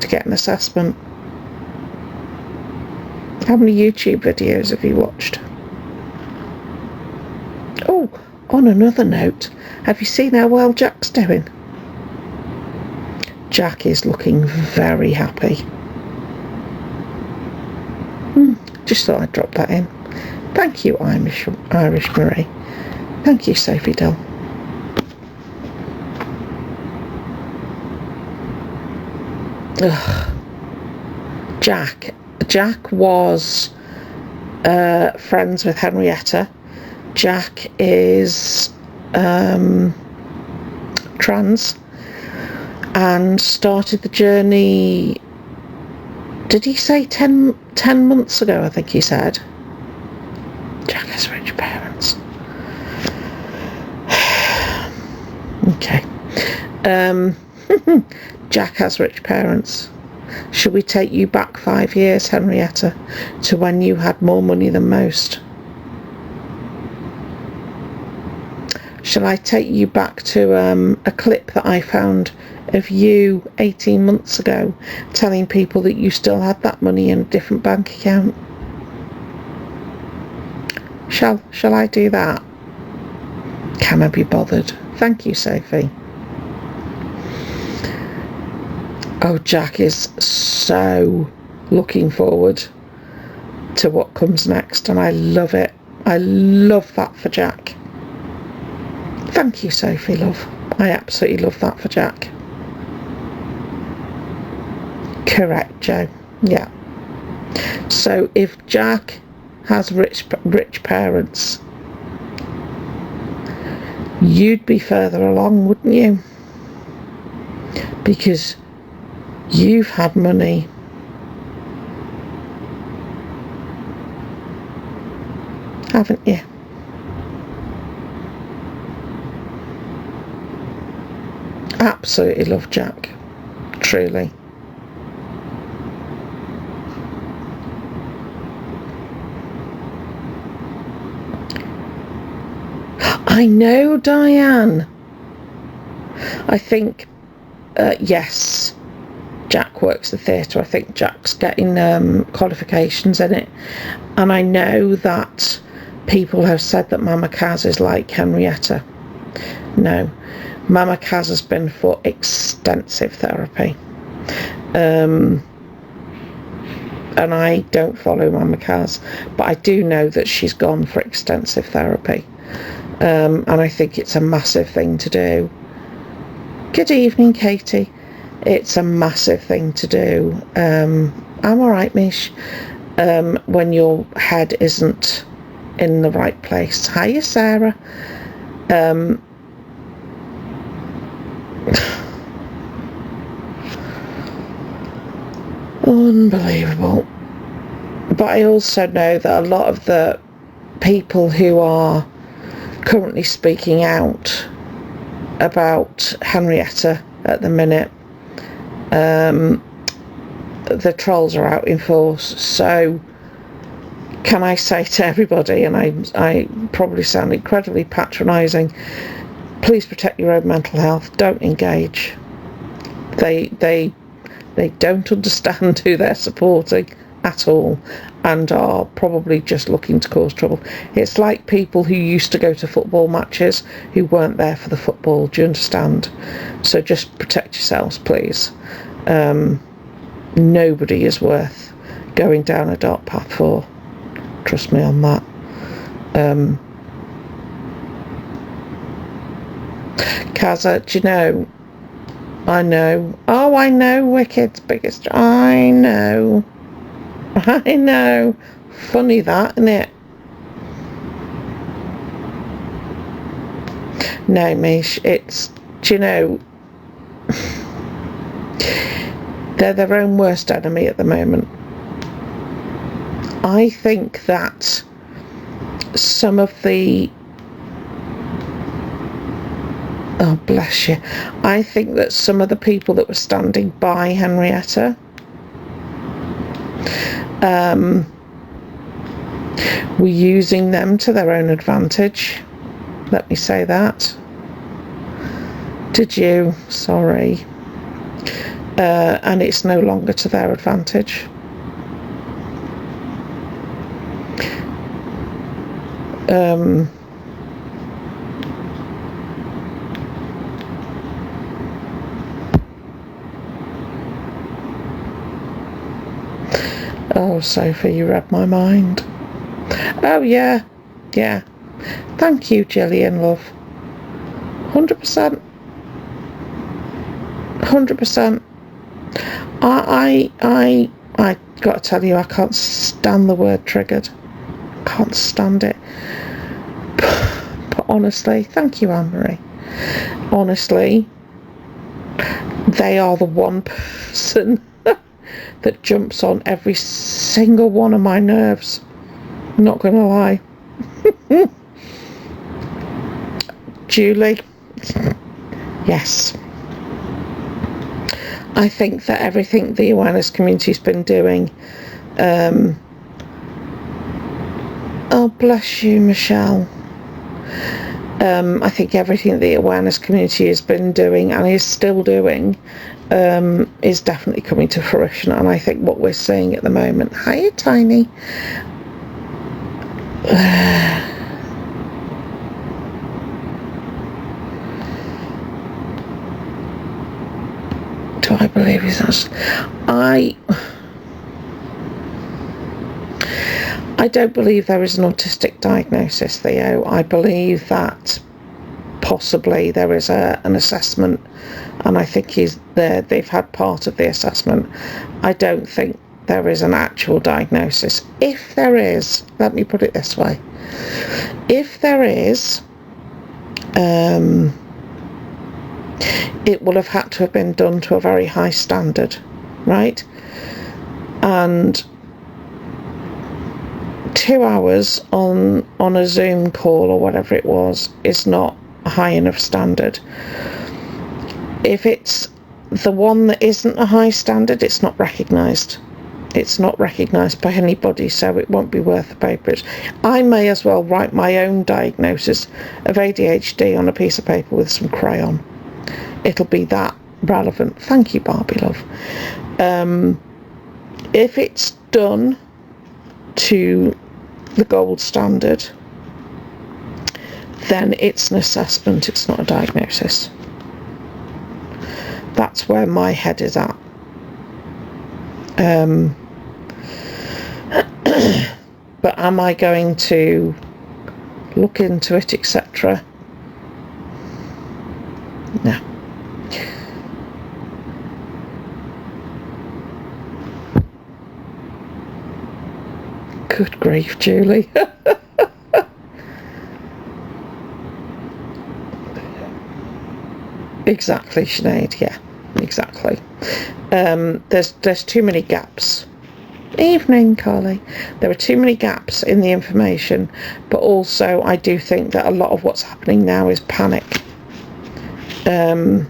to get an assessment. How many YouTube videos have you watched? Oh, on another note, have you seen how well Jack's doing? Jack is looking very happy. Just thought I'd drop that in. Thank you, Irish Marie. Thank you, Sophie Dill. Jack was friends with Henrietta. Jack is trans and started the journey, did he say 10 months ago, I think he said. Jack has rich parents. Okay. Jack has rich parents. Should we take you back 5 years, Henrietta, to when you had more money than most? Shall I take you back to a clip that I found of you 18 months ago telling people that you still had that money in a different bank account? Shall I do that? Can I be bothered? Thank you, Sophie. Oh, Jack is so looking forward to what comes next, and I love it. I love that for Jack. Thank you, Sophie, love. I absolutely love that for Jack. Correct, Joe. Yeah. So if Jack has rich parents, you'd be further along, wouldn't you? Because you've had money. Haven't you? Absolutely love Jack. Truly. I know, Diane. I think, yes. Jack works the theatre. I think Jack's getting qualifications in it. And I know that people have said that Mama Kaz is like Henrietta. No. Mama Kaz has been for extensive therapy. And I don't follow Mama Kaz, but I do know that she's gone for extensive therapy. And I think it's a massive thing to do. Good evening, Katie. It's a massive thing to do. I'm alright, Mish. When your head isn't in the right place. Hiya, Sarah. Unbelievable. But I also know that a lot of the people who are currently speaking out about Henrietta at the minute, the trolls are out in force. So can I say to everybody, and I probably sound incredibly patronising, please protect your own mental health. Don't engage. They don't understand who they're supporting at all, and are probably just looking to cause trouble. It's like people who used to go to football matches who weren't there for the football. Do you understand? So just protect yourselves, please. Nobody is worth going down a dark path for. Trust me on that. Kaza, do you know? I know. Oh, I know Wicked's biggest. I know. Funny that, isn't it? No, Mish, it's, do you know, they're their own worst enemy at the moment. I think that some of the, oh bless you, I think that some of the people that were standing by Henrietta were using them to their own advantage. Let me say that. Did you? Sorry. And it's no longer to their advantage. Oh, Sophie, you read my mind. Oh, yeah. Thank you, Gillian, love. 100%. 100%. I got to tell you, I can't stand the word triggered. Can't stand it. But honestly, thank you, Anne-Marie. Honestly, they are the one person that jumps on every single one of my nerves. I'm not going to lie. Julie, yes. I think that everything the awareness community's been doing, oh bless you, Michelle. I think everything the awareness community has been doing and is still doing is definitely coming to fruition. And I think what we're seeing at the moment, hiya Tiny, do I believe he's actually, I don't believe there is an autistic diagnosis, Theo. I believe that possibly there is an assessment, and I think they've had part of the assessment. I don't think there is an actual diagnosis. If there is, let me put it this way, if there is, it will have had to have been done to a very high standard, right? And 2 hours on a Zoom call or whatever it was is not a high enough standard. If it's the one that isn't a high standard, it's not recognised. It's not recognised by anybody, so it won't be worth the paper. I may as well write my own diagnosis of ADHD on a piece of paper with some crayon. It'll be that relevant. Thank you, Barbie love. If it's done to the gold standard, then it's an assessment, it's not a diagnosis. That's where my head is at. But am I going to look into it, etc.? No. Good grief, Julie. Exactly, Sinead, yeah, exactly. There's too many gaps. Evening, Carly. There are too many gaps in the information, but also I do think that a lot of what's happening now is panic. That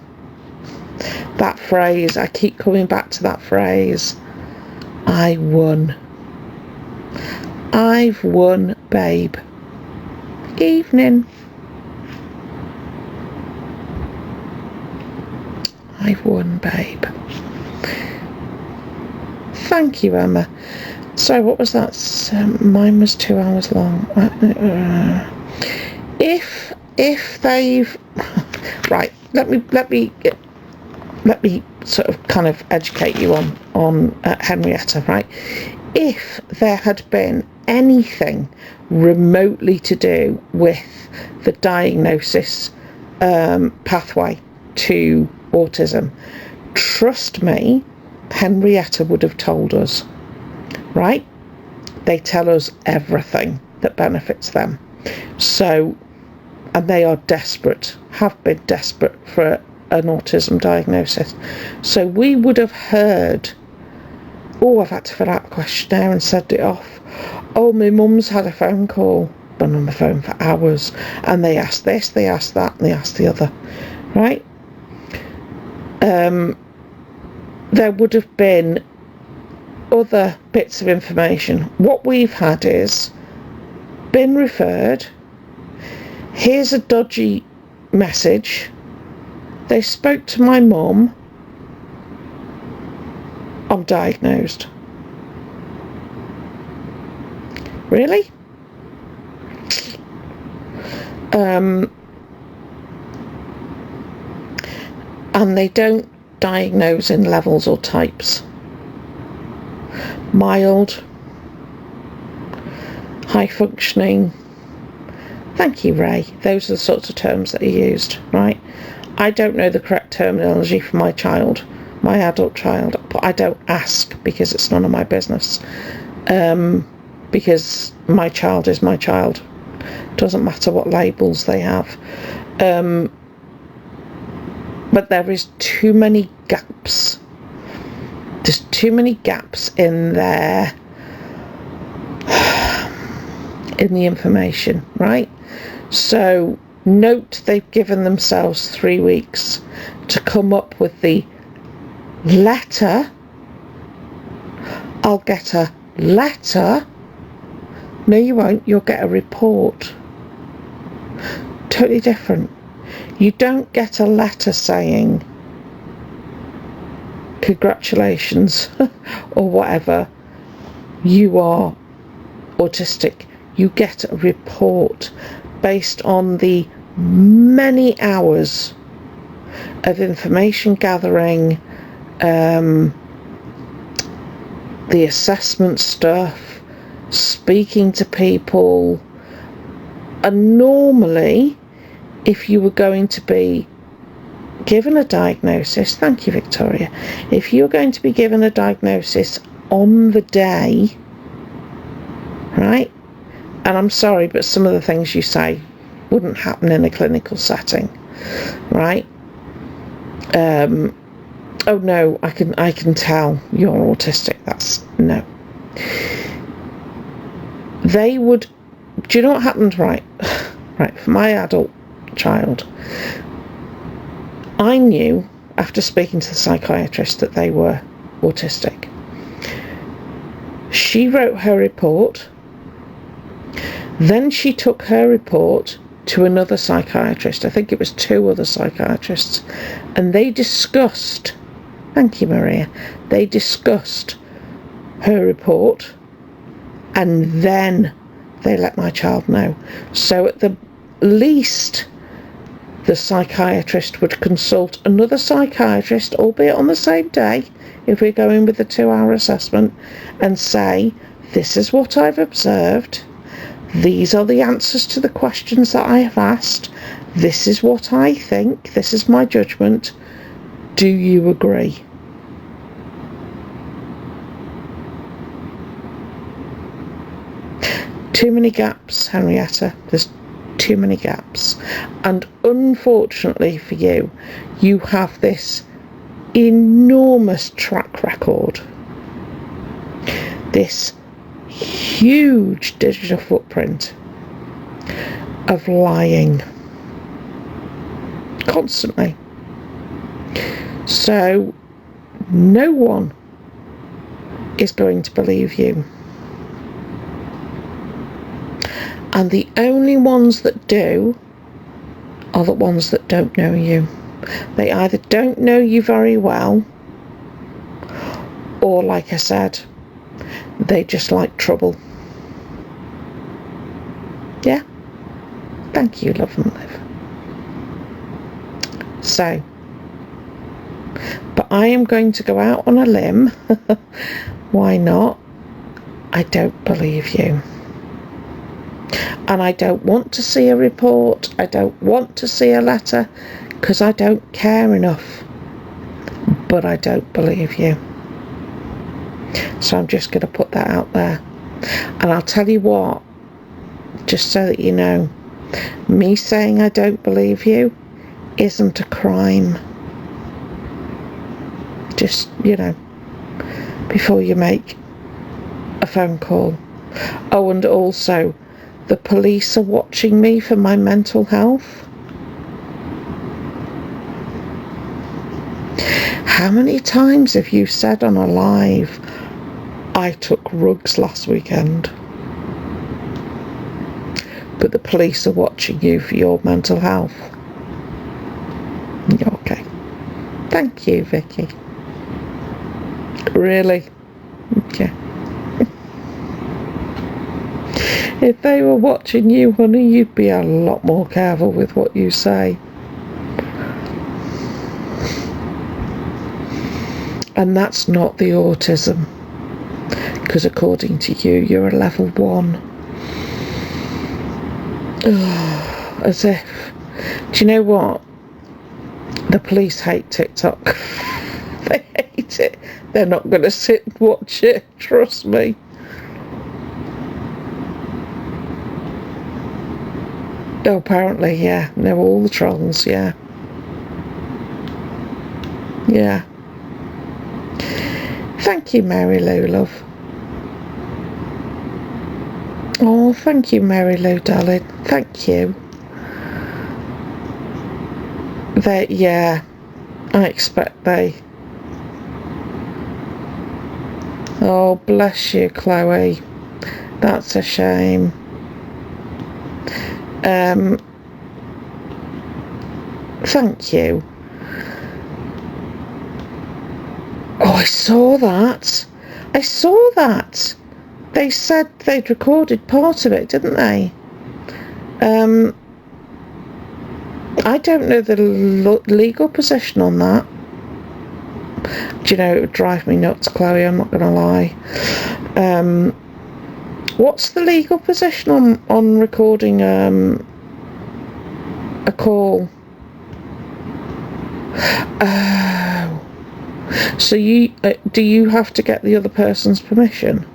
phrase, I keep coming back to that phrase, I won. I've won, babe. Evening. I've won, babe. Thank you, Emma. So what was that? Mine was 2 hours long. If they've right, let me sort of kind of educate you on Henrietta, right? If there had been anything remotely to do with the diagnosis pathway to autism, trust me, Henrietta would have told us, right? They tell us everything that benefits them. So, and they are desperate, have been desperate for an autism diagnosis. So we would have heard, oh, I've had to fill out a questionnaire and send it off. Oh, my mum's had a phone call, been on the phone for hours, and they asked this, they asked that, and they asked the other, right? There would have been other bits of information. What we've had is been referred, here's a dodgy message, they spoke to my mum, I'm diagnosed. Really? And they don't diagnose in levels or types. Mild, high functioning. Thank you, Ray. Those are the sorts of terms that are used, right? I don't know the correct terminology for my child, my adult child, but I don't ask because it's none of my business. Because my child is my child. Doesn't matter what labels they have. But there is too many gaps. There's too many gaps in there, in the information, right? So note they've given themselves 3 weeks to come up with the letter. I'll get a letter. No, you won't. You'll get a report. Totally different. You don't get a letter saying congratulations or whatever, you are autistic. You get a report based on the many hours of information gathering, the assessment stuff, speaking to people. And normally, if you were going to be given a diagnosis, thank you, Victoria, if you were going to be given a diagnosis on the day, right, and I'm sorry, but some of the things you say wouldn't happen in a clinical setting, right? Oh no, I can tell you're autistic. That's no. They would. Do you know what happened? Right, for my adult child, I knew after speaking to the psychiatrist that they were autistic. She wrote her report. Then she took her report to another psychiatrist. I think it was 2 other psychiatrists, and they discussed, thank you, Maria, They discussed her report and then they let my child know. So at the least, the psychiatrist would consult another psychiatrist, albeit on the same day, if we're going with the 2-hour assessment, and say, this is what I've observed, these are the answers to the questions that I have asked, this is what I think, this is my judgment, do you agree? Too many gaps, Henrietta. There's too many gaps. And unfortunately for you, you have this enormous track record. This huge digital footprint of lying. Constantly. So, no one is going to believe you. And the only ones that do are the ones that don't know you. They either don't know you very well, or, like I said, they just like trouble. Yeah? Thank you, love and live. So, but I am going to go out on a limb. Why not? I don't believe you. And I don't want to see a report, I don't want to see a letter, because I don't care enough. But I don't believe you. So I'm just going to put that out there. And I'll tell you what, just so that you know, me saying I don't believe you isn't a crime. Just, you know, before you make a phone call. Oh, and also, the police are watching me for my mental health. How many times have you said on a live, I took rugs last weekend? But the police are watching you for your mental health. Okay. Thank you, Vicky. Really? Okay. If they were watching you, honey, you'd be a lot more careful with what you say. And that's not the autism. Because according to you, you're a level 1. Oh, as if. Do you know what? The police hate TikTok. They hate it. They're not going to sit and watch it. Trust me. Oh, apparently, yeah. They're all the trolls, yeah. Yeah. Thank you, Mary Lou, love. Oh, thank you, Mary Lou, darling. Thank you. Yeah, I expect they... Oh, bless you, Chloe. That's a shame. Thank you. Oh, I saw that. They said they'd recorded part of it, didn't they? I don't know the legal position on that. Do you know, it would drive me nuts, Chloe, I'm not going to lie. What's the legal position on recording a call? Oh. So do you have to get the other person's permission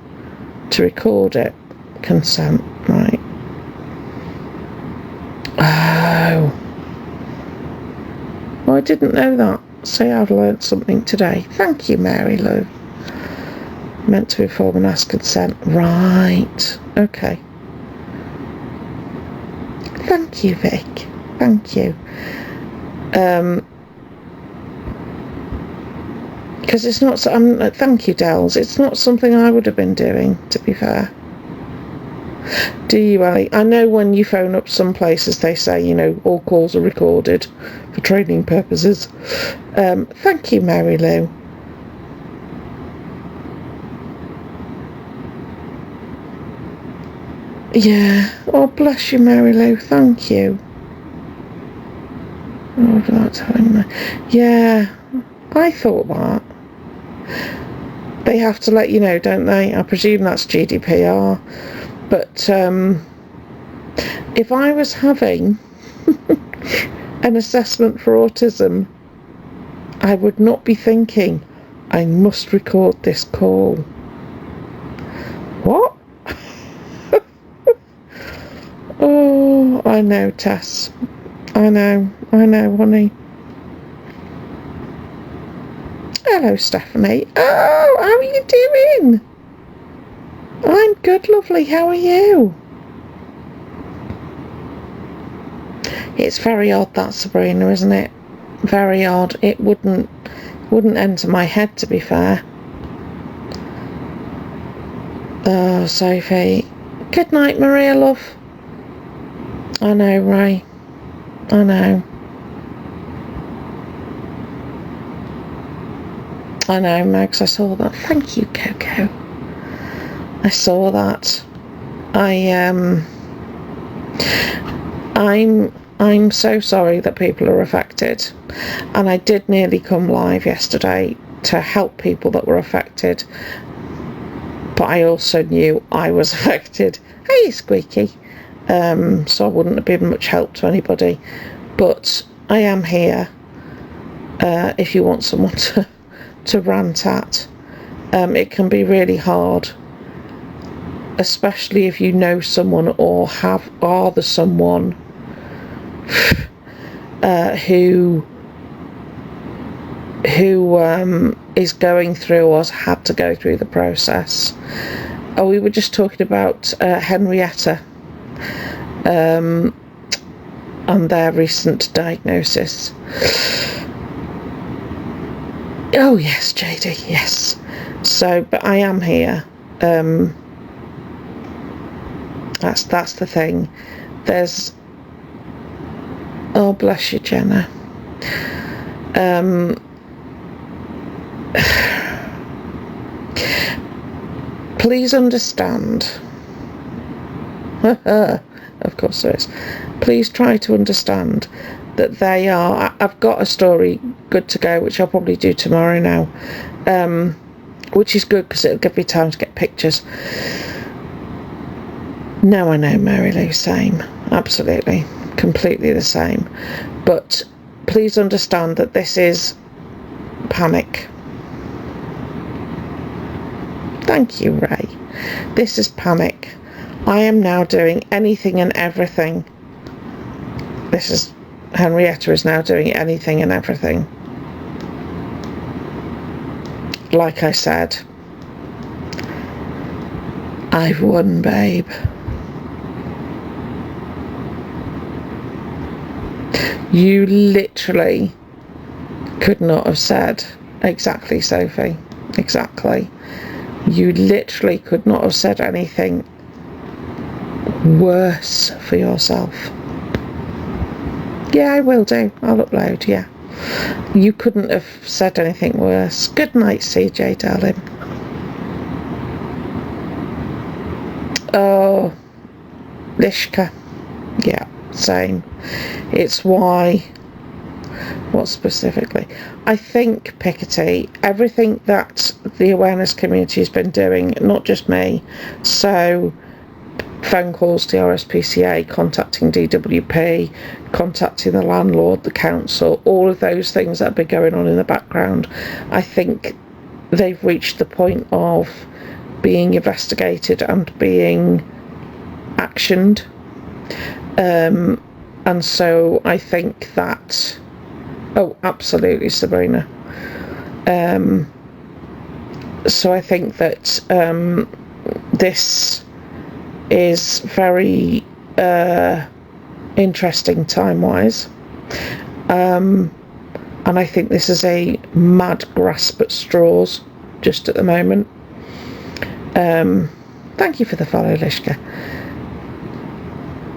to record it? Consent, right. Oh. Well, I didn't know that. Say I've learnt something today. Thank you, Mary Lou. Meant to inform and ask consent. Right. Okay. Thank you, Vic. Thank you. Because it's not... thank you, Dells. It's not something I would have been doing, to be fair. Do you, Ali? I know when you phone up some places, they say, you know, all calls are recorded for training purposes. Thank you, Mary Lou. Yeah. Oh, bless you, Mary Lou. Thank you. Oh, without telling me. Yeah, I thought that. They have to let you know, don't they? I presume that's GDPR. But if I was having an assessment for autism, I would not be thinking, I must record this call. What? Oh, I know, Tess. I know, honey. Hello, Stephanie. Oh, how are you doing? I'm good, lovely. How are you? It's very odd, that, Sabrina, isn't it? Very odd. It wouldn't enter my head, to be fair. Oh, Sophie. Good night, Maria, love. I know, Ray. I know. I know, Mags, I saw that. Thank you, Coco. I saw that. I'm so sorry that people are affected. And I did nearly come live yesterday to help people that were affected. But I also knew I was affected. Hey, Squeaky. So I wouldn't have been much help to anybody. But I am here if you want someone to rant at. It can be really hard, especially if you know someone or are the someone who is going through or has had to go through the process. Oh, we were just talking about Henrietta and their recent diagnosis. Oh yes, JD, yes. So, but I am here. That's the thing. There's. Oh, bless you, Jenna. Please understand. Of course there is. Please try to understand that they are. I've got a story good to go, which I'll probably do tomorrow now, which is good because it'll give me time to get pictures. No, I know, Mary Lou, same. Absolutely. Completely the same. But please understand that this is panic. Thank you, Ray. This is panic. I am now doing anything and everything. Henrietta is now doing anything and everything. Like I said, I've won, babe. You literally could not have said exactly, Sophie. Exactly. You literally could not have said anything worse for yourself. Yeah, I will do. I'll upload, yeah. You couldn't have said anything worse. Good night, CJ, darling. Oh, Lishka. Yeah, same. It's why. What specifically? I think, Piketty, everything that the awareness community has been doing, not just me, so phone calls to the RSPCA, contacting DWP, contacting the landlord, the council, all of those things that have been going on in the background, I think they've reached the point of being investigated and being actioned. And so I think that, oh, absolutely, Sabrina. So I think that this is very interesting time-wise. And I think this is a mad grasp at straws just at the moment. Thank you for the follow, Lishka.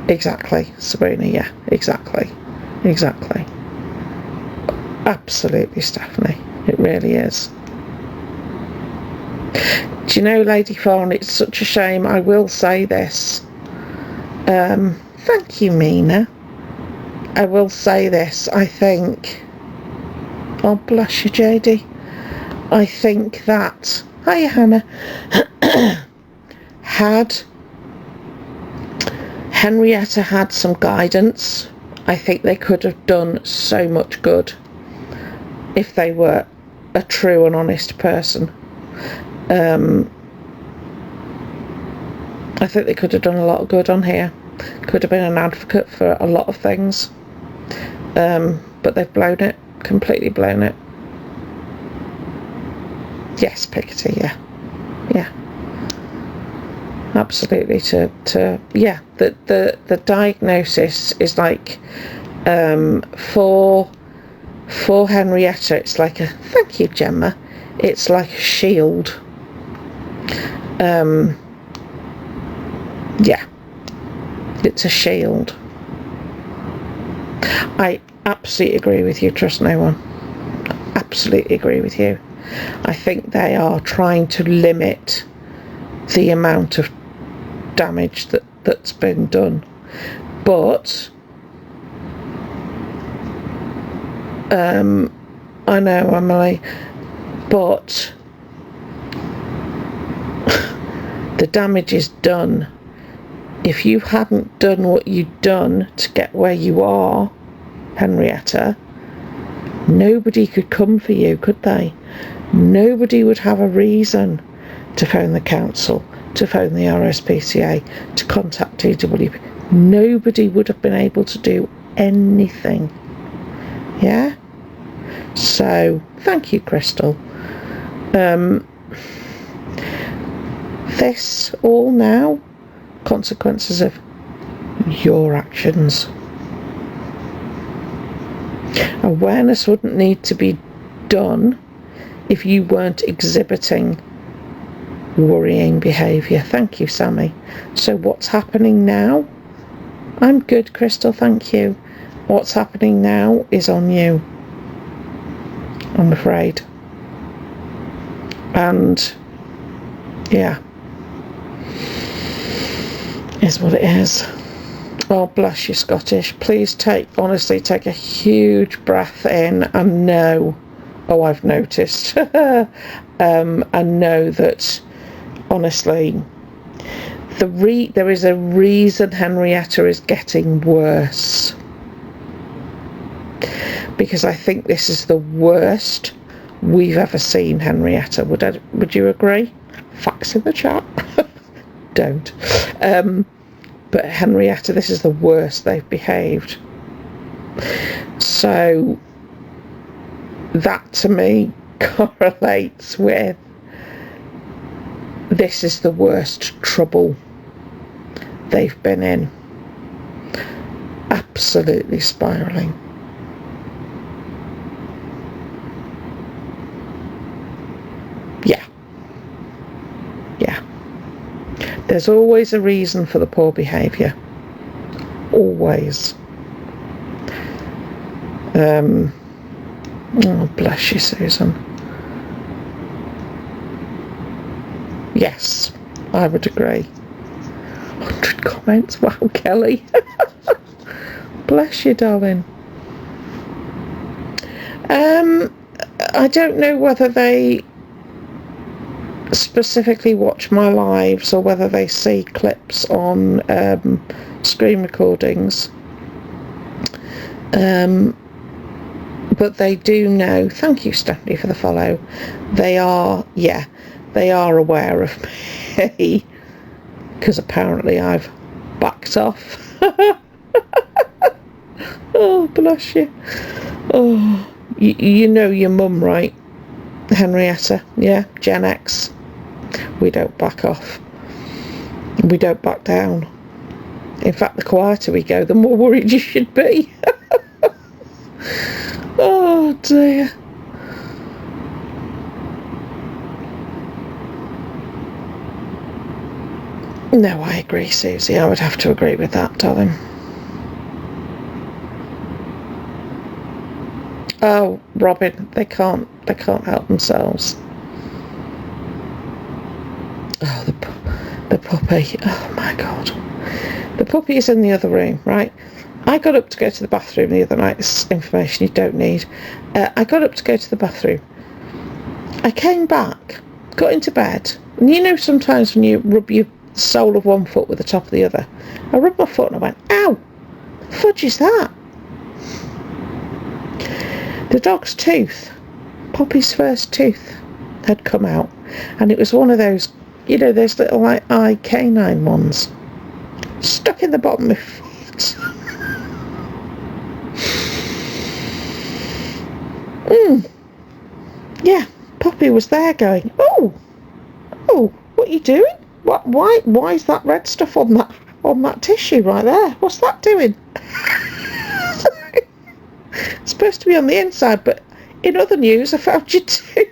Exactly, Sabrina, yeah, exactly. Absolutely, Stephanie, it really is. Do you know, Lady Fawn, it's such a shame, I will say this, Thank you, Mina. I will say this, I think... Oh, bless you, JD. I think that... Hiya, Hannah. Had Henrietta had some guidance, I think they could have done so much good if they were a true and honest person. I think they could have done a lot of good on here. Could have been an advocate for a lot of things. But they've blown it. Completely blown it. Yes, Piketty, yeah. Yeah. Absolutely. The diagnosis is like for Henrietta, it's like a thank you, Gemma. It's like a shield. Yeah. It's a shield. I absolutely agree with you, trust no one. Absolutely agree with you. I think they are trying to limit the amount of damage that's been done. But I know, Emily, but the damage is done. If you hadn't done what you'd done to get where you are, Henrietta, nobody could come for you, could they? Nobody would have a reason to phone the council, to phone the RSPCA, to contact DWP. Nobody would have been able to do anything. Yeah? So, thank you, Crystal. This all now, consequences of your actions. Awareness wouldn't need to be done if you weren't exhibiting worrying behaviour. Thank you, Sammy. So what's happening now? I'm good, Crystal, thank you. What's happening now is on you, I'm afraid. And yeah, is what it is. Oh, bless you, Scottish. Please honestly take a huge breath in and know, oh, I've noticed, and know that, honestly, there is a reason Henrietta is getting worse. Because I think this is the worst we've ever seen Henrietta. Would you agree? Facts in the chat. Don't. But Henrietta, this is the worst they've behaved. So that to me correlates with this is the worst trouble they've been in. Absolutely spiralling. Yeah. Yeah. There's always a reason for the poor behaviour. Always. Oh, bless you, Susan. Yes, I would agree. 100 comments. Wow, Kelly. Bless you, darling. I don't know whether they specifically watch my lives or whether they see clips on screen recordings. But they do know. Thank you, Stephanie, for the follow. They are aware of me because apparently I've backed off. Oh, bless you. Oh, you know your mum, right, Henrietta? Yeah, Gen X. We don't back off. We don't back down. In fact, the quieter we go, the more worried you should be. Oh, dear. No, I agree, Susie. I would have to agree with that, darling. Oh, Robin, they can't help themselves. Oh, the puppy. Oh my God. The puppy is in the other room, right? I got up to go to the bathroom the other night. This is information you don't need. I got up to go to the bathroom. I came back, got into bed, and you know sometimes when you rub your sole of one foot with the top of the other, I rubbed my foot and I went, ow, the fudge is that? The dog's tooth, Poppy's first tooth, had come out, and it was one of those, you know, those little like eye canine ones, stuck in the bottom of my foot. Yeah, Poppy was there going, oh, what are you doing? Why is that red stuff on that tissue right there? What's that doing? It's supposed to be on the inside, but in other news, I found your tooth.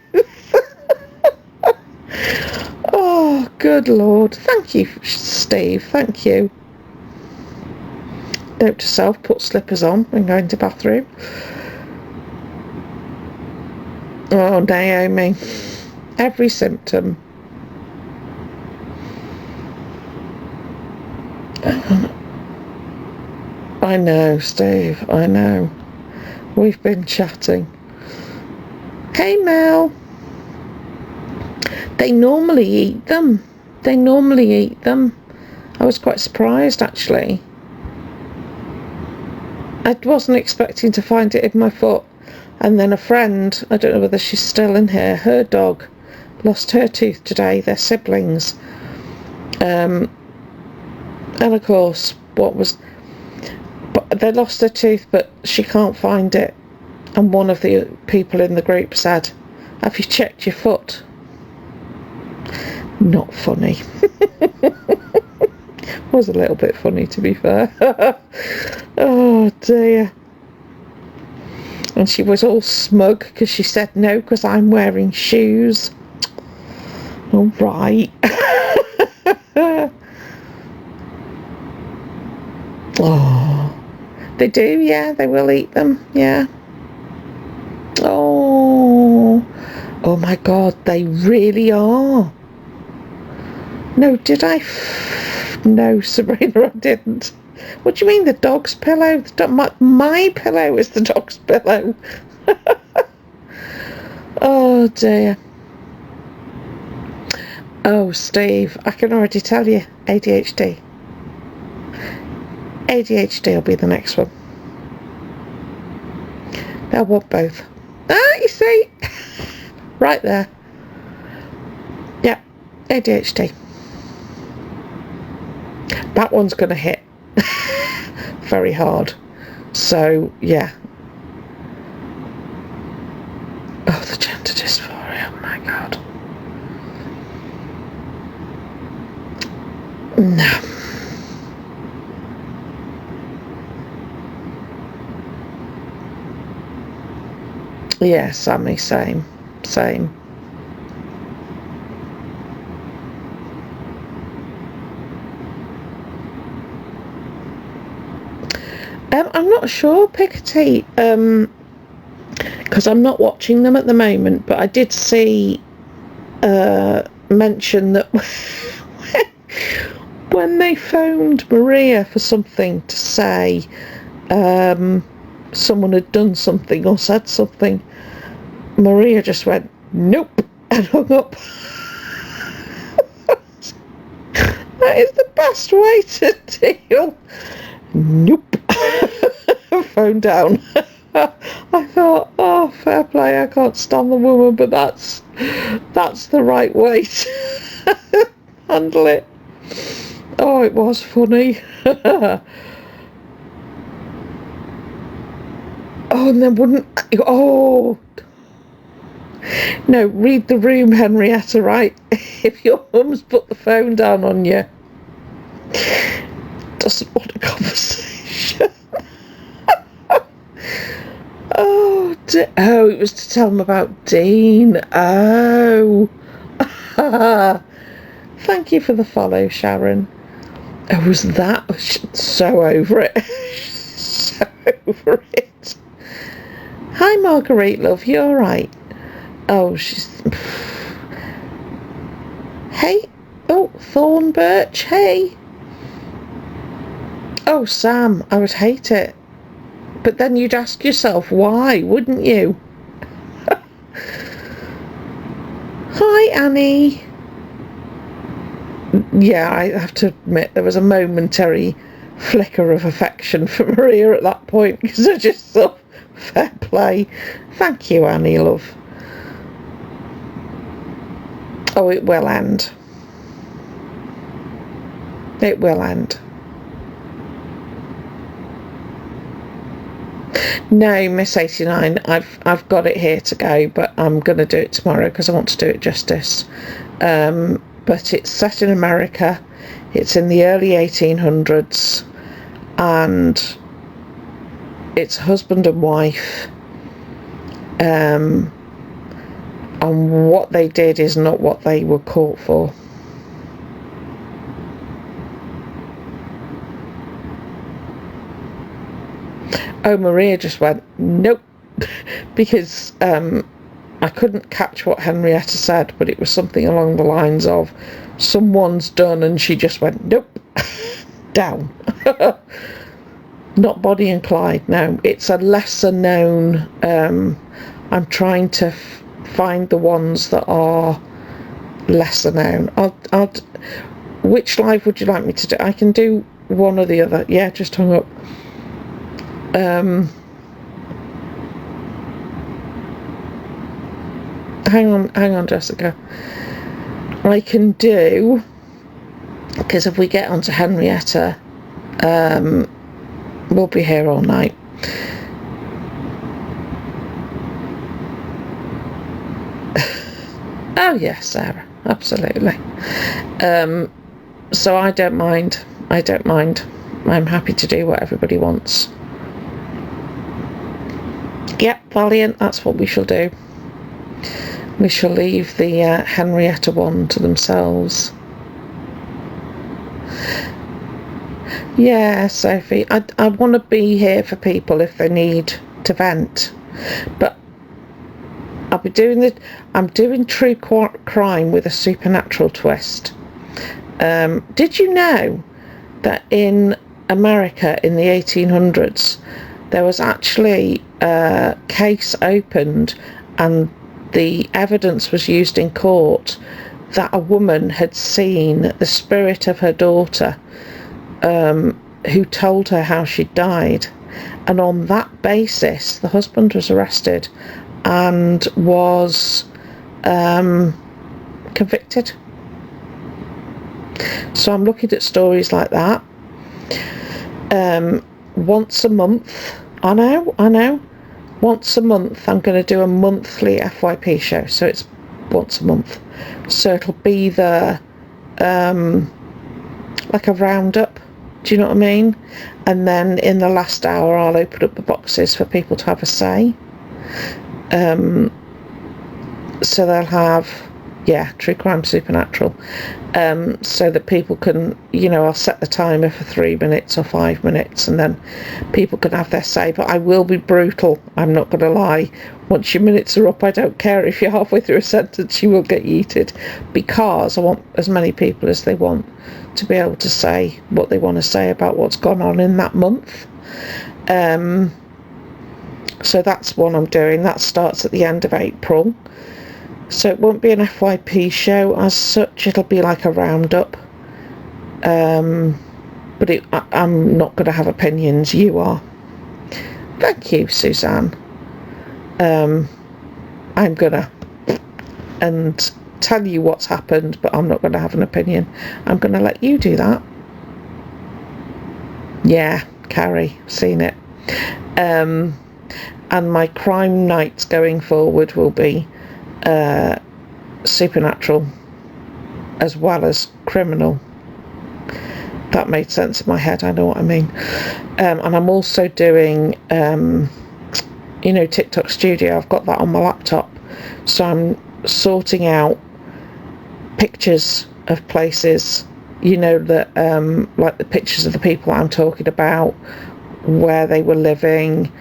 Oh, good Lord. Thank you, Steve. Thank you. Note to self, put slippers on when going to bathroom. Oh, Naomi. Every symptom. I know, Steve, I know. We've been chatting. Hey, Mel. They normally eat them. I was quite surprised, actually. I wasn't expecting to find it in my foot. And then a friend, I don't know whether she's still in here, her dog lost her tooth today. They're siblings. And of course, they lost their tooth, but she can't find it. And one of the people in the group said, have you checked your foot? Not funny. Was a little bit funny, to be fair. Oh dear. And she was all smug because she said no, because I'm wearing shoes. All right. Oh, they do, yeah, they will eat them, yeah. Oh my God, they really are. No, did I? No, Sabrina, I didn't. What do you mean, the dog's pillow? My pillow is the dog's pillow. Oh dear. Oh, Steve, I can already tell you, ADHD. ADHD will be the next one. They'll want both. Ah, you see? Right there. Yeah, ADHD. That one's going to hit very hard. So, yeah. Oh, the gender dysphoria. Oh, my God. No. Yeah, Sammy, same. I'm not sure, Piketty, because I'm not watching them at the moment, but I did see mention that when they phoned Maria for something to say someone had done something or said something, Maria just went, nope, and hung up. That is the best way to deal. Nope. Phone down. I thought, oh, fair play, I can't stand the woman, but that's the right way to handle it. Oh, it was funny. Oh, and then wouldn't... Oh... No, read the room, Henrietta, right? If your mum's put the phone down on you, doesn't want a conversation. Oh, it was to tell them about Dean. Oh. Thank you for the follow, Sharon. Oh, was that? So over it. So over it. Hi, Marguerite, love. You all right? Oh, she's... Hey. Oh, Thorn Birch. Hey. Oh, Sam, I would hate it. But then you'd ask yourself why, wouldn't you? Hi, Annie. Yeah, I have to admit there was a momentary flicker of affection for Maria at that point, because I just thought, fair play. Thank you, Annie, love. Oh, it will end. It will end. No, Miss 89, I've got it here to go, but I'm going to do it tomorrow because I want to do it justice. But it's set in America. It's in the early 1800s, and it's husband and wife. And what they did is not what they were caught for. Oh, Maria just went, nope, because I couldn't catch what Henrietta said, but it was something along the lines of, someone's done, and she just went, nope, down. Not Bonnie and Clyde, no. It's a lesser known, I'm trying to find the ones that are lesser known. Which live would you like me to do? I can do one or the other. Yeah, just hung up. Hang on, Jessica. I can do, because if we get onto Henrietta, we'll be here all night. Oh yes, Sarah, absolutely. So I don't mind. I'm happy to do what everybody wants. Yep, Valiant, that's what we shall do. We shall leave the Henrietta one to themselves. Yeah, Sophie, I want to be here for people if they need to vent. But I'm doing true crime with a supernatural twist. Did you know that in America in the 1800s there was actually a case opened and the evidence was used in court that a woman had seen the spirit of her daughter, who told her how she died, and on that basis the husband was arrested and was convicted. So I'm looking at stories like that. Once a month, I know, once a month I'm going to do a monthly FYP show, so it's once a month, so it'll be the like a roundup, do you know what I mean? And then in the last hour I'll open up the boxes for people to have a say. So they'll have, true crime supernatural, so that people can, I'll set the timer for 3 minutes or 5 minutes, and then people can have their say. But I will be brutal, I'm not going to lie. Once your minutes are up, I don't care if you're halfway through a sentence, you will get yeeted, because I want as many people as they want to be able to say what they want to say about what's gone on in that month. So that's what I'm doing. That starts at the end of April. So it won't be an FYP show as such, it'll be like a roundup. But I'm not going to have opinions, you are. Thank you, Suzanne. I'm going to and tell you what's happened, but I'm not going to have an opinion. I'm going to let you do that. Yeah, Carrie, seen it. And my crime nights going forward will be supernatural as well as criminal. That made sense in my head, I know what I mean. And I'm also doing TikTok Studio. I've got that on my laptop, so I'm sorting out pictures of places, that like the pictures of the people I'm talking about, where they were living.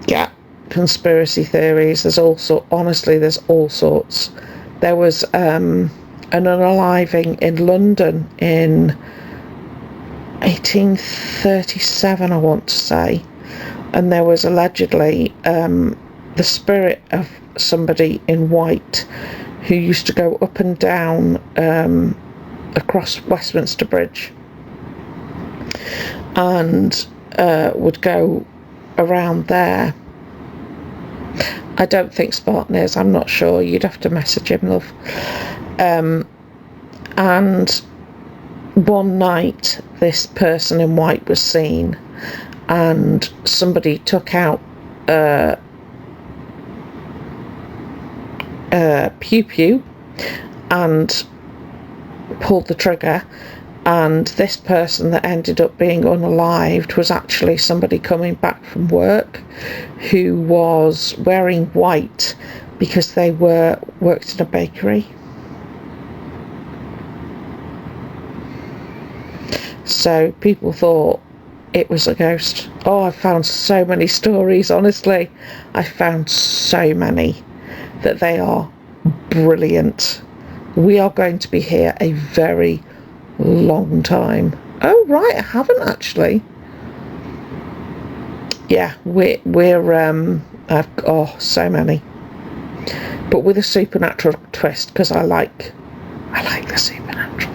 Yeah, conspiracy theories, there's all sorts. There was an unaliving in London in 1837, I want to say, and there was allegedly the spirit of somebody in white who used to go up and down across Westminster Bridge and would go around there. I don't think Spartan is, I'm not sure, you'd have to message him, love. And one night this person in white was seen, and somebody took out pew pew and pulled the trigger, and this person that ended up being unalived was actually somebody coming back from work who was wearing white because they worked in a bakery. So people thought it was a ghost. Oh, I've found so many stories, honestly. I found so many that they are brilliant. We are going to be here a very long time. Oh, right, I haven't actually. Yeah, I've so many. But with a supernatural twist, because I like the supernatural.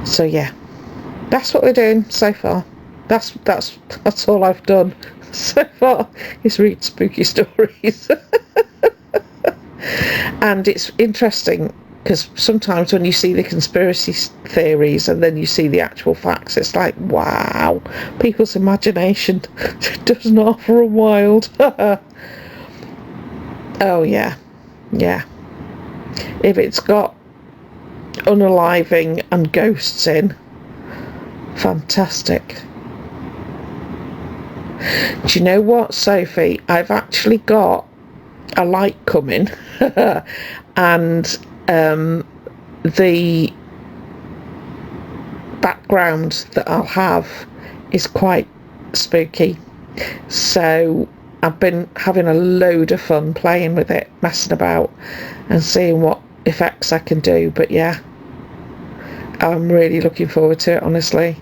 So yeah. That's what we're doing so far. That's all I've done so far is read spooky stories. And it's interesting because sometimes when you see the conspiracy theories and then you see the actual facts, it's like, wow, people's imagination does not run wild. Oh yeah. If it's got unaliving and ghosts in, fantastic. Do you know what, Sophie? I've actually got a light coming and the background that I'll have is quite spooky. So I've been having a load of fun playing with it, messing about and seeing what effects I can do. But yeah, I'm really looking forward to it, honestly.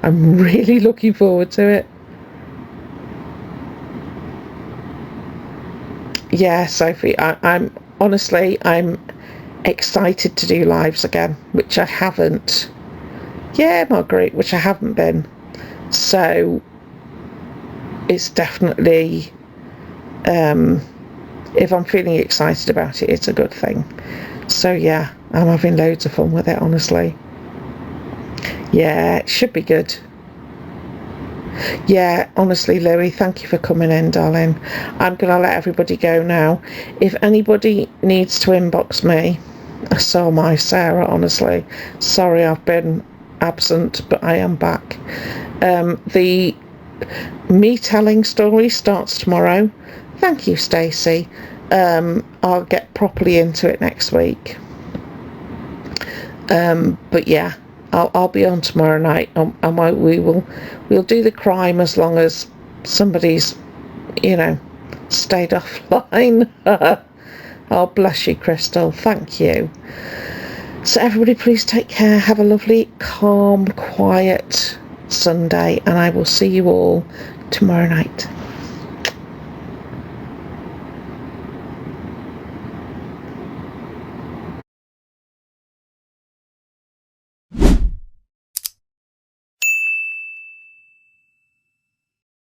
I'm really looking forward to it. Yeah, Sophie, I'm honestly excited to do lives again, which I haven't. Yeah, Marguerite, which I haven't been. So it's definitely, if I'm feeling excited about it, it's a good thing. So yeah, I'm having loads of fun with it, honestly. Yeah, it should be good. Yeah, honestly, Louie, thank you for coming in, darling. I'm going to let everybody go now. If anybody needs to inbox me, so my Sarah, honestly. Sorry I've been absent, but I am back. The me telling story starts tomorrow. Thank you, Stacey. I'll get properly into it next week. But yeah, I'll be on tomorrow night, and we'll do the crime as long as somebody's, stayed offline. Oh, bless you, Crystal. Thank you. So everybody, please take care. Have a lovely, calm, quiet Sunday, and I will see you all tomorrow night.